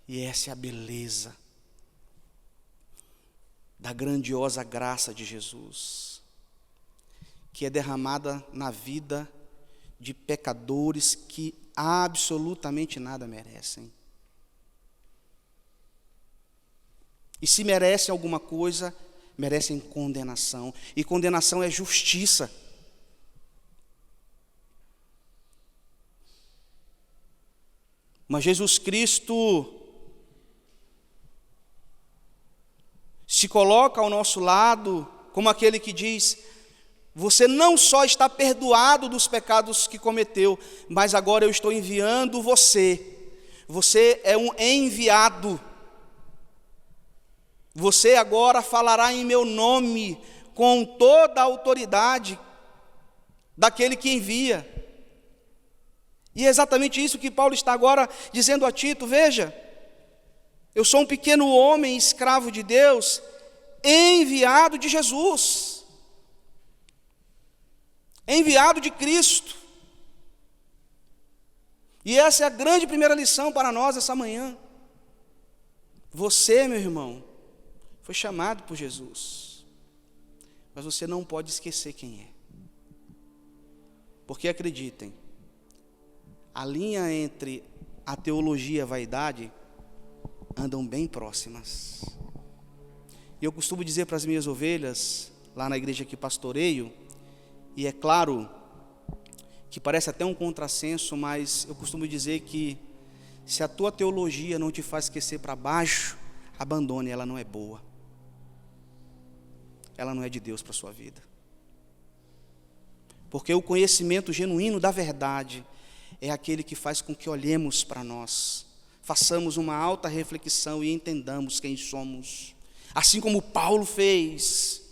S6: E essa é a beleza da grandiosa graça de Jesus, que é derramada na vida de pecadores que absolutamente nada merecem. E se merecem alguma coisa, merecem condenação. E condenação é justiça. Mas Jesus Cristo se coloca ao nosso lado como aquele que diz: você não só está perdoado dos pecados que cometeu, mas agora eu estou enviando você. Você é um enviado. Você agora falará em meu nome com toda a autoridade daquele que envia. E é exatamente isso que Paulo está agora dizendo a Tito: veja, eu sou um pequeno homem, escravo de Deus, enviado de Jesus, enviado de Cristo. E essa é a grande primeira lição para nós essa manhã. Você, meu irmão, foi chamado por Jesus, mas você não pode esquecer quem é. Porque acreditem, a linha entre a teologia e a vaidade andam bem próximas. E eu costumo dizer para as minhas ovelhas, lá na igreja que pastoreio, e é claro que parece até um contrassenso, mas eu costumo dizer que se a tua teologia não te faz esquecer para baixo, abandone, ela não é boa. Ela não é de Deus para a sua vida. Porque o conhecimento genuíno da verdade é aquele que faz com que olhemos para nós, façamos uma alta reflexão e entendamos quem somos. Assim como Paulo fez,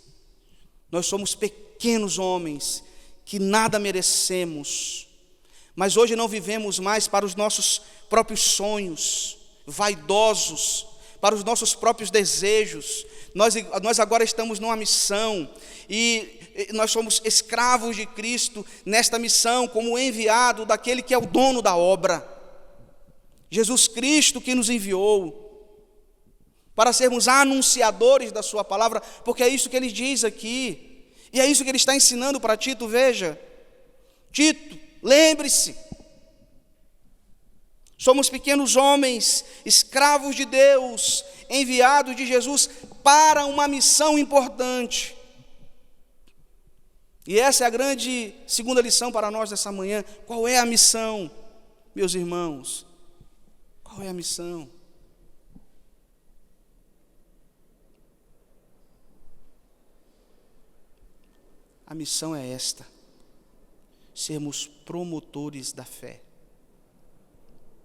S6: nós somos pequenos homens que nada merecemos, mas hoje não vivemos mais para os nossos próprios sonhos, vaidosos, para os nossos próprios desejos. Nós agora estamos numa missão e nós somos escravos de Cristo nesta missão, como enviado daquele que é o dono da obra, Jesus Cristo, que nos enviou para sermos anunciadores da sua palavra, porque é isso que ele diz aqui, e é isso que ele está ensinando para Tito. Veja, Tito, lembre-se, somos pequenos homens, escravos de Deus, enviados de Jesus para uma missão importante. E essa é a grande segunda lição para nós dessa manhã. Qual é a missão, meus irmãos? Qual é a missão? A missão é esta: sermos promotores da fé,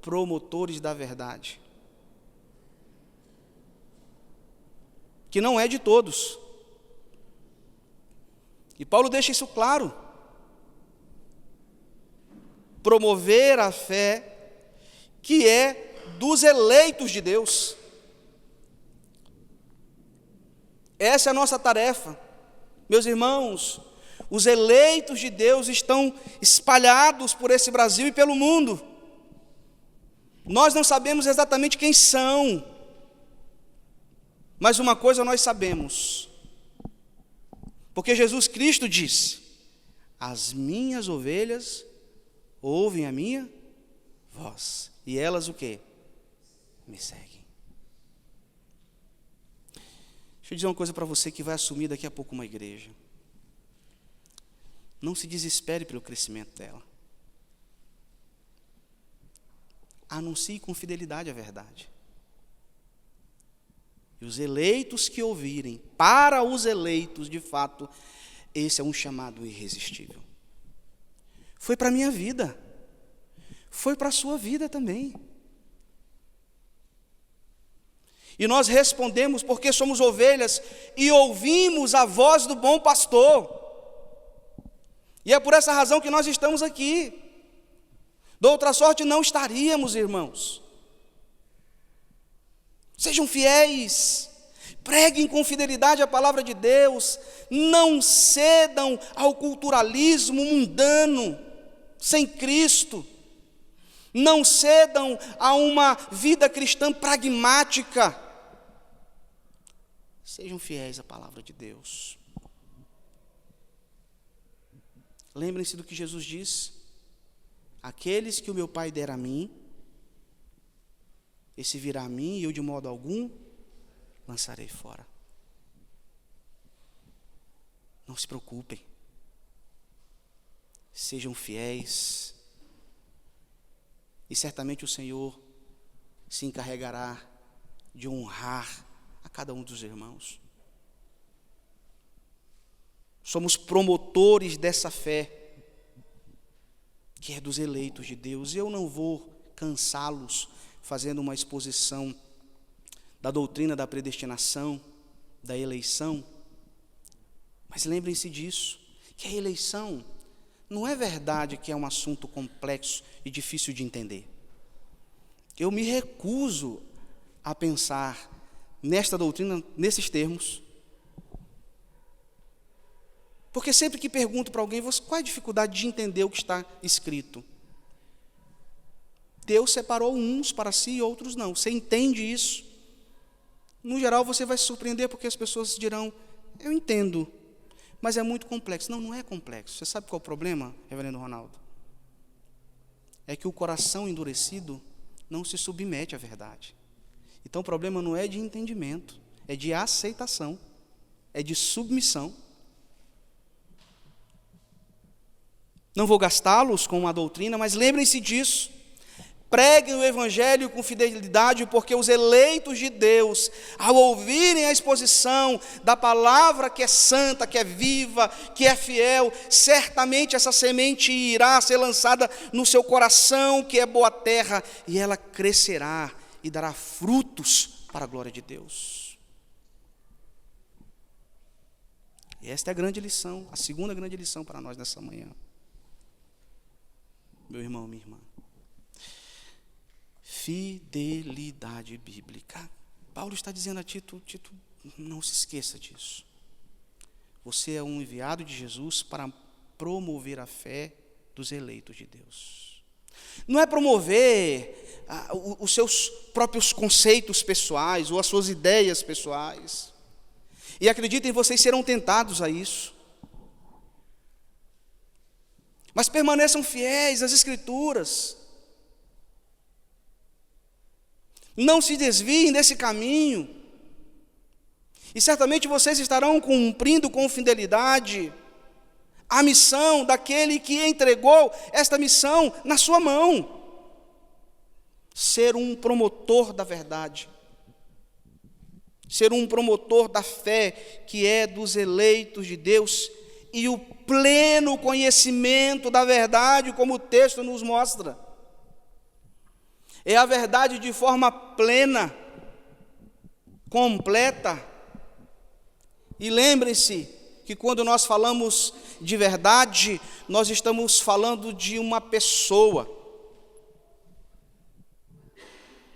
S6: promotores da verdade, que não é de todos. E Paulo deixa isso claro. Promover a fé que é dos eleitos de Deus. Essa é a nossa tarefa. Meus irmãos, os eleitos de Deus estão espalhados por esse Brasil e pelo mundo. Nós não sabemos exatamente quem são, mas uma coisa nós sabemos, porque Jesus Cristo disse: as minhas ovelhas ouvem a minha voz, e elas o quê? Me seguem. Deixa eu dizer uma coisa para você que vai assumir daqui a pouco uma igreja. Não se desespere pelo crescimento dela. Anuncie com fidelidade a verdade. E os eleitos que ouvirem, para os eleitos, de fato, esse é um chamado irresistível. Foi para a minha vida. Foi para a sua vida também. E nós respondemos porque somos ovelhas e ouvimos a voz do bom pastor. E é por essa razão que nós estamos aqui. De outra sorte não estaríamos, irmãos. Sejam fiéis, preguem com fidelidade a palavra de Deus, não cedam ao culturalismo mundano, sem Cristo. Não cedam a uma vida cristã pragmática. Sejam fiéis à palavra de Deus. Lembrem-se do que Jesus disse: aqueles que o meu Pai der a mim, esse virá a mim e eu de modo algum lançarei fora. Não se preocupem. Sejam fiéis. E certamente o Senhor se encarregará de honrar a cada um dos irmãos. Somos promotores dessa fé, que é dos eleitos de Deus. E eu não vou cansá-los fazendo uma exposição da doutrina da predestinação, da eleição. Mas lembrem-se disso, que a eleição não é verdade que é um assunto complexo e difícil de entender. Eu me recuso a pensar nesta doutrina, nesses termos, porque sempre que pergunto para alguém, qual é a dificuldade de entender o que está escrito? Deus separou uns para si e outros não. Você entende isso? No geral, você vai se surpreender porque as pessoas dirão, eu entendo, mas é muito complexo. Não, não é complexo. Você sabe qual é o problema, reverendo Ronaldo? É que o coração endurecido não se submete à verdade. Então o problema não é de entendimento, é de aceitação, é de submissão. Não vou gastá-los com uma doutrina, mas lembrem-se disso. Preguem o Evangelho com fidelidade, porque os eleitos de Deus, ao ouvirem a exposição da palavra que é santa, que é viva, que é fiel, certamente essa semente irá ser lançada no seu coração, que é boa terra, e ela crescerá e dará frutos para a glória de Deus. E esta é a grande lição, a segunda grande lição para nós nessa manhã. Meu irmão, minha irmã. Fidelidade bíblica. Paulo está dizendo a Tito, não se esqueça disso. Você é um enviado de Jesus para promover a fé dos eleitos de Deus. Não é promover os seus próprios conceitos pessoais ou as suas ideias pessoais. E acreditem, vocês serão tentados a isso. Mas permaneçam fiéis às Escrituras. Não se desviem desse caminho. E certamente vocês estarão cumprindo com fidelidade a missão daquele que entregou esta missão na sua mão. Ser um promotor da verdade. Ser um promotor da fé que é dos eleitos de Deus e o pleno conhecimento da verdade, como o texto nos mostra. É a verdade de forma plena, completa. E lembrem-se que quando nós falamos de verdade, nós estamos falando de uma pessoa.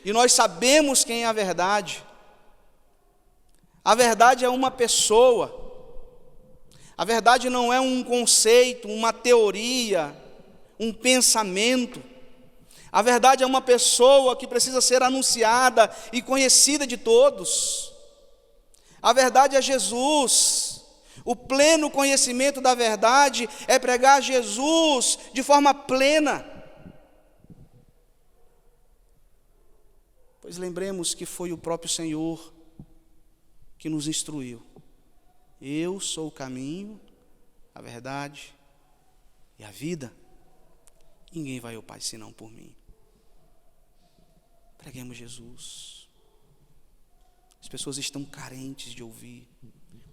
S6: E nós sabemos quem é a verdade. A verdade é uma pessoa. A verdade não é um conceito, uma teoria, um pensamento. A verdade é uma pessoa que precisa ser anunciada e conhecida de todos. A verdade é Jesus. O pleno conhecimento da verdade é pregar Jesus de forma plena. Pois lembremos que foi o próprio Senhor que nos instruiu. Eu sou o caminho, a verdade e a vida. Ninguém vai ao Pai senão por mim. Preguemos Jesus. As pessoas estão carentes de ouvir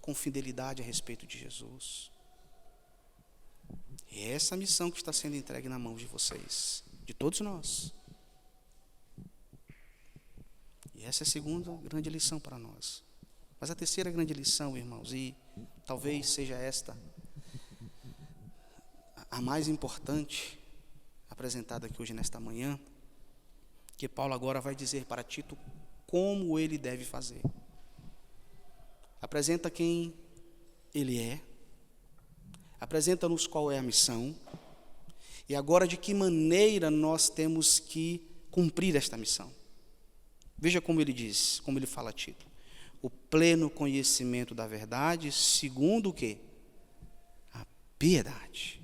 S6: com fidelidade a respeito de Jesus. E é essa missão que está sendo entregue na mão de vocês, de todos nós. E essa é a segunda grande lição para nós. Mas a terceira grande lição, irmãos, e talvez seja esta a mais importante apresentada aqui hoje nesta manhã, que Paulo agora vai dizer para Tito como ele deve fazer. Apresenta quem ele é, apresenta-nos qual é a missão, e agora de que maneira nós temos que cumprir esta missão. Veja como ele diz, como ele fala a Tito. O pleno conhecimento da verdade, segundo o quê? A piedade.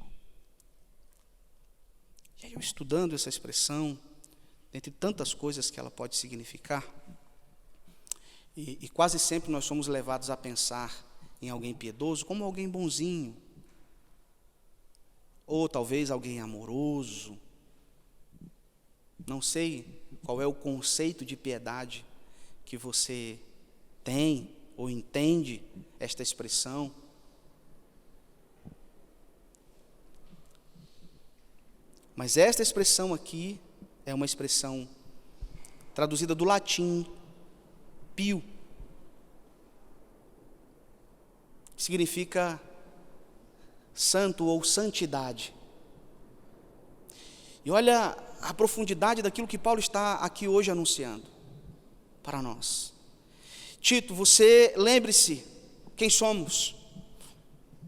S6: E aí eu estudando essa expressão, dentre tantas coisas que ela pode significar, e quase sempre nós somos levados a pensar em alguém piedoso como alguém bonzinho, ou talvez alguém amoroso. Não sei qual é o conceito de piedade que você tem ou entende esta expressão. Mas esta expressão aqui é uma expressão traduzida do latim, pio, que significa santo ou santidade. E olha a profundidade daquilo que Paulo está aqui hoje anunciando para nós. Tito, você lembre-se quem somos.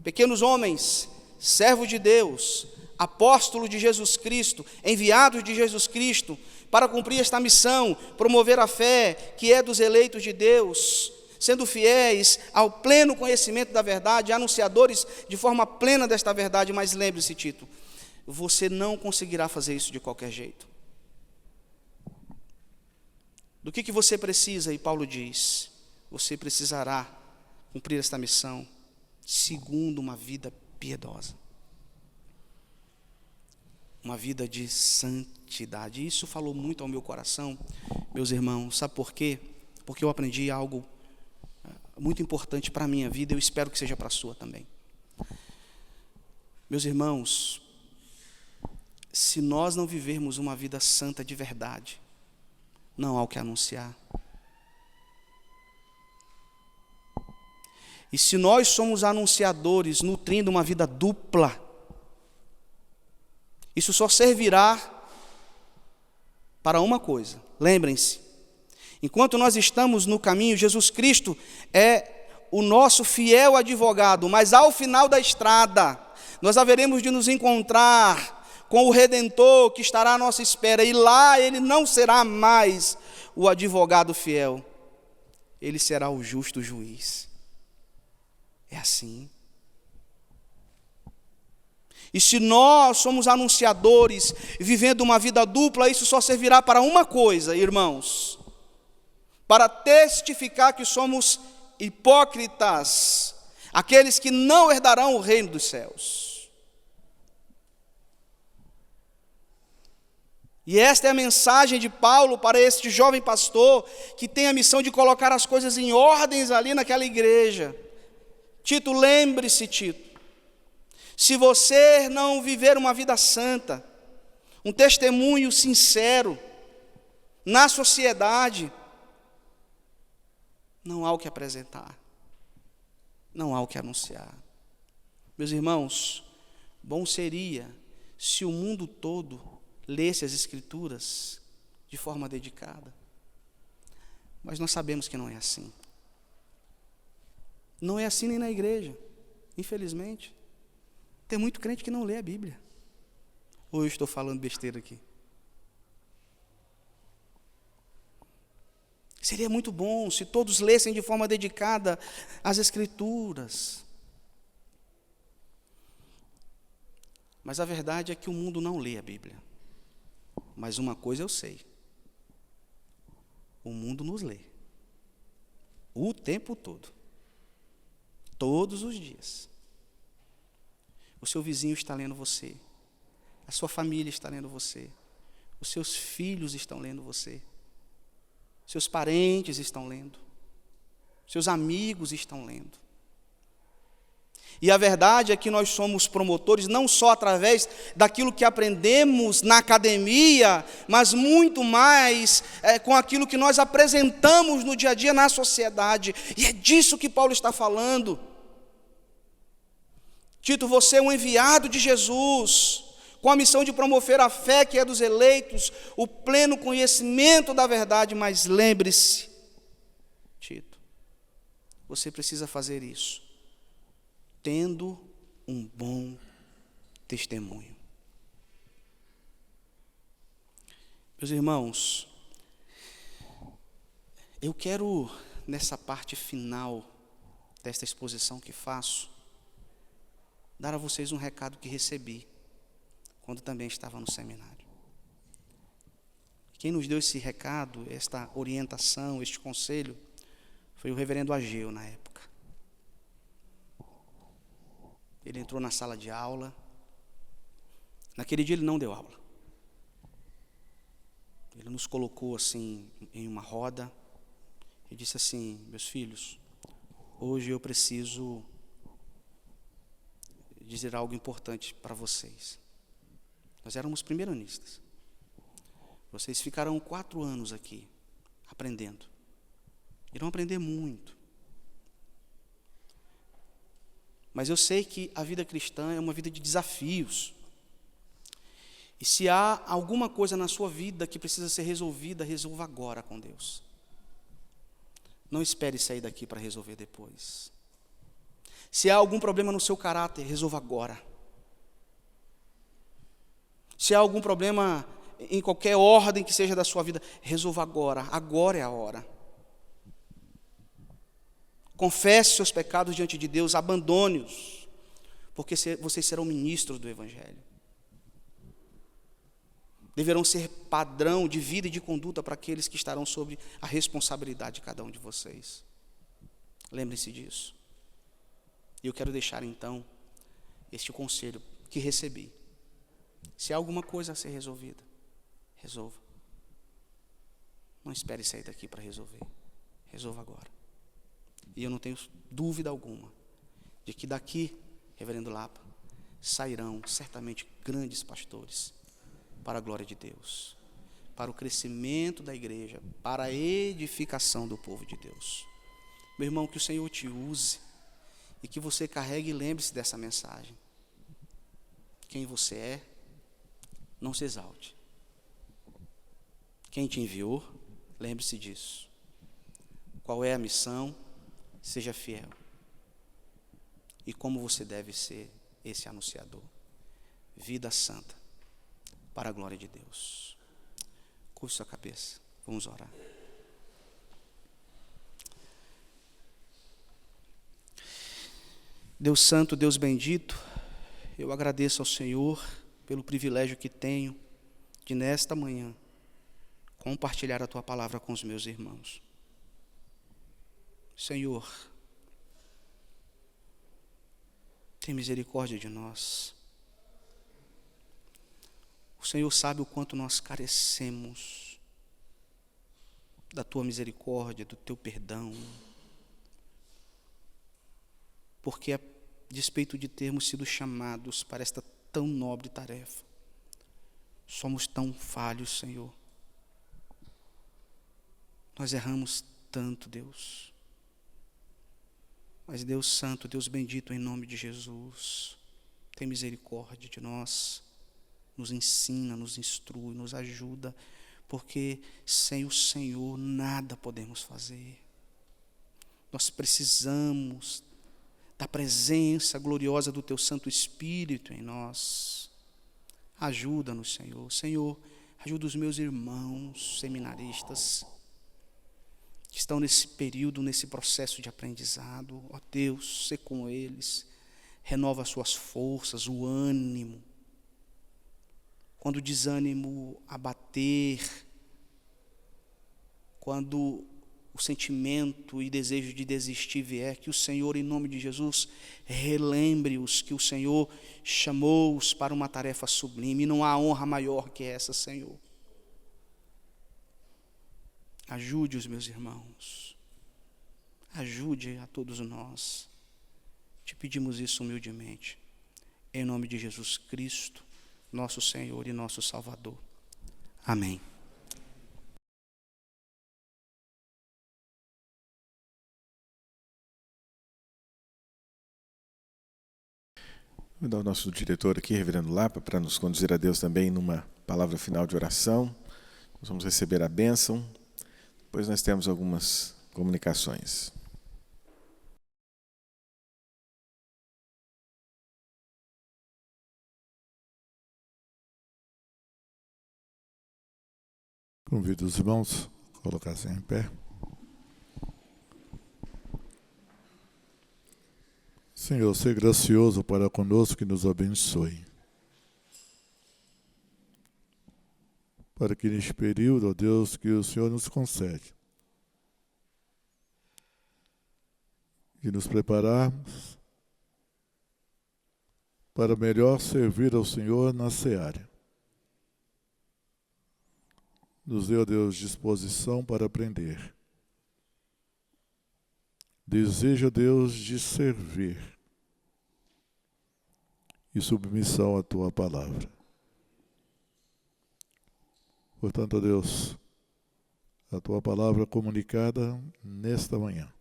S6: Pequenos homens, servos de Deus, apóstolos de Jesus Cristo, enviados de Jesus Cristo, para cumprir esta missão, promover a fé que é dos eleitos de Deus, sendo fiéis ao pleno conhecimento da verdade, anunciadores de forma plena desta verdade. Mas lembre-se, Tito, você não conseguirá fazer isso de qualquer jeito. Do que você precisa? E Paulo diz, você precisará cumprir esta missão segundo uma vida piedosa, uma vida de santidade. Isso falou muito ao meu coração, meus irmãos. Sabe por quê? Porque eu aprendi algo muito importante para a minha vida, eu espero que seja para a sua também. Meus irmãos, se nós não vivermos uma vida santa de verdade, não há o que anunciar. E se nós somos anunciadores nutrindo uma vida dupla, isso só servirá para uma coisa. Lembrem-se, enquanto nós estamos no caminho, Jesus Cristo é o nosso fiel advogado, mas ao final da estrada, nós haveremos de nos encontrar com o Redentor que estará à nossa espera, e lá ele não será mais o advogado fiel, ele será o justo juiz. É assim. E se nós somos anunciadores, vivendo uma vida dupla, isso só servirá para uma coisa, irmãos, para testificar que somos hipócritas, aqueles que não herdarão o reino dos céus. E esta é a mensagem de Paulo para este jovem pastor, que tem a missão de colocar as coisas em ordens ali naquela igreja. Tito, lembre-se, Tito, se você não viver uma vida santa, um testemunho sincero na sociedade, não há o que apresentar, não há o que anunciar. Meus irmãos, bom seria se o mundo todo lesse as Escrituras de forma dedicada, mas nós sabemos que não é assim. Não é assim nem na igreja, infelizmente. Tem muito crente que não lê a Bíblia. Ou eu estou falando besteira aqui? Seria muito bom se todos lessem de forma dedicada as Escrituras. Mas a verdade é que o mundo não lê a Bíblia. Mas uma coisa eu sei. O mundo nos lê. O tempo todo. Todos os dias. O seu vizinho está lendo você. A sua família está lendo você. Os seus filhos estão lendo você. Seus parentes estão lendo. Seus amigos estão lendo. E a verdade é que nós somos promotores não só através daquilo que aprendemos na academia, mas muito mais com aquilo que nós apresentamos no dia a dia na sociedade. E é disso que Paulo está falando. Tito, você é um enviado de Jesus, com a missão de promover a fé que é dos eleitos, o pleno conhecimento da verdade, mas lembre-se, Tito, você precisa fazer isso, tendo um bom testemunho. Meus irmãos, eu quero, nessa parte final desta exposição que faço, dar a vocês um recado que recebi quando também estava no seminário. Quem nos deu esse recado, esta orientação, este conselho, foi o reverendo Ageu, na época. Ele entrou na sala de aula. Naquele dia ele não deu aula. Ele nos colocou assim em uma roda e disse assim: meus filhos, hoje eu preciso dizer algo importante para vocês. Nós éramos primeiranistas. Vocês ficarão 4 anos aqui aprendendo. Irão aprender muito. Mas eu sei que a vida cristã é uma vida de desafios. E se há alguma coisa na sua vida que precisa ser resolvida, resolva agora com Deus. Não espere sair daqui para resolver depois. Se há algum problema no seu caráter, resolva agora. Se há algum problema em qualquer ordem que seja da sua vida, resolva agora. Agora é a hora. Confesse seus pecados diante de Deus, abandone-os, porque vocês serão ministros do Evangelho. Deverão ser padrão de vida e de conduta para aqueles que estarão sob a responsabilidade de cada um de vocês. Lembrem-se disso. E eu quero deixar então este conselho que recebi. Se há alguma coisa a ser resolvida, resolva. Não espere sair daqui para resolver. Resolva agora. E eu não tenho dúvida alguma de que daqui, reverendo Lapa, sairão certamente grandes pastores para a glória de Deus, para o crescimento da igreja, para a edificação do povo de Deus. Meu irmão, que o Senhor te use e que você carregue e lembre-se dessa mensagem. Quem você é, não se exalte. Quem te enviou, lembre-se disso. Qual é a missão? Seja fiel. E como você deve ser esse anunciador? Vida santa, para a glória de Deus. Curve sua cabeça, vamos orar. Deus santo, Deus bendito, eu agradeço ao Senhor pelo privilégio que tenho de nesta manhã compartilhar a Tua palavra com os meus irmãos. Senhor, tem misericórdia de nós. O Senhor sabe o quanto nós carecemos da Tua misericórdia, do Teu perdão, porque a despeito de termos sido chamados para esta tão nobre tarefa, somos tão falhos, Senhor. Nós erramos tanto, Deus. Mas Deus santo, Deus bendito, em nome de Jesus, tem misericórdia de nós, nos ensina, nos instrui, nos ajuda, porque sem o Senhor nada podemos fazer. Nós precisamos da presença gloriosa do Teu Santo Espírito em nós. Ajuda-nos, Senhor. Senhor, ajuda os meus irmãos seminaristas que estão nesse período, nesse processo de aprendizado. Ó Deus, sê com eles, renova as suas forças, o ânimo. Quando o desânimo abater, quando o sentimento e desejo de desistir vier, que o Senhor, em nome de Jesus, relembre-os que o Senhor chamou-os para uma tarefa sublime, e não há honra maior que essa, Senhor. Ajude os meus irmãos, ajude a todos nós. Te pedimos isso humildemente, em nome de Jesus Cristo, nosso Senhor e nosso Salvador. Amém.
S1: Vou dar o nosso diretor aqui, reverendo Lapa, para nos conduzir a Deus também numa palavra final de oração. Nós vamos receber a bênção, depois nós temos algumas comunicações.
S7: Convido os irmãos a colocar-se em pé. Senhor, seja gracioso para conosco e nos abençoe. Para que neste período, ó Deus, que o Senhor nos concede, e nos prepararmos para melhor servir ao Senhor na seara. Nos dê, ó Deus, disposição para aprender. Desejo, ó Deus, de servir e submissão à Tua palavra. Portanto, ó Deus, a Tua palavra comunicada nesta manhã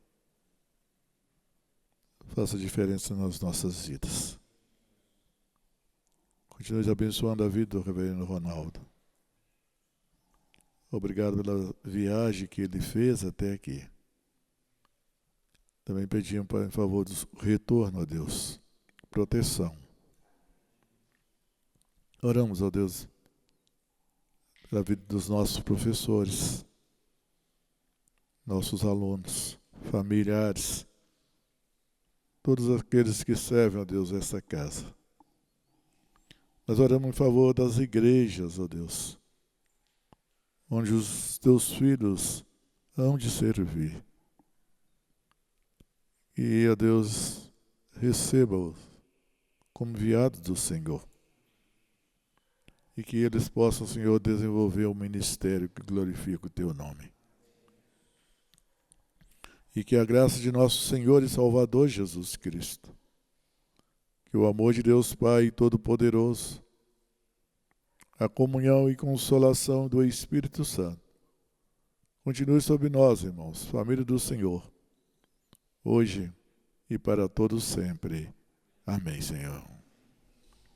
S7: faça diferença nas nossas vidas. Continue abençoando a vida do reverendo Ronaldo. Obrigado pela viagem que ele fez até aqui. Também pedimos em favor do retorno, ó Deus, proteção. Oramos, ó Deus, pela vida dos nossos professores, nossos alunos, familiares, todos aqueles que servem, ó Deus, essa casa. Nós oramos em favor das igrejas, ó Deus, onde os teus filhos hão de servir. E, ó Deus, receba-os como enviados do Senhor. E que eles possam, Senhor, desenvolver um ministério que glorifique o teu nome. E que a graça de nosso Senhor e Salvador Jesus Cristo, que o amor de Deus Pai Todo-Poderoso, a comunhão e consolação do Espírito Santo continue sobre nós, irmãos, família do Senhor, hoje e para todos sempre. Amém, Senhor.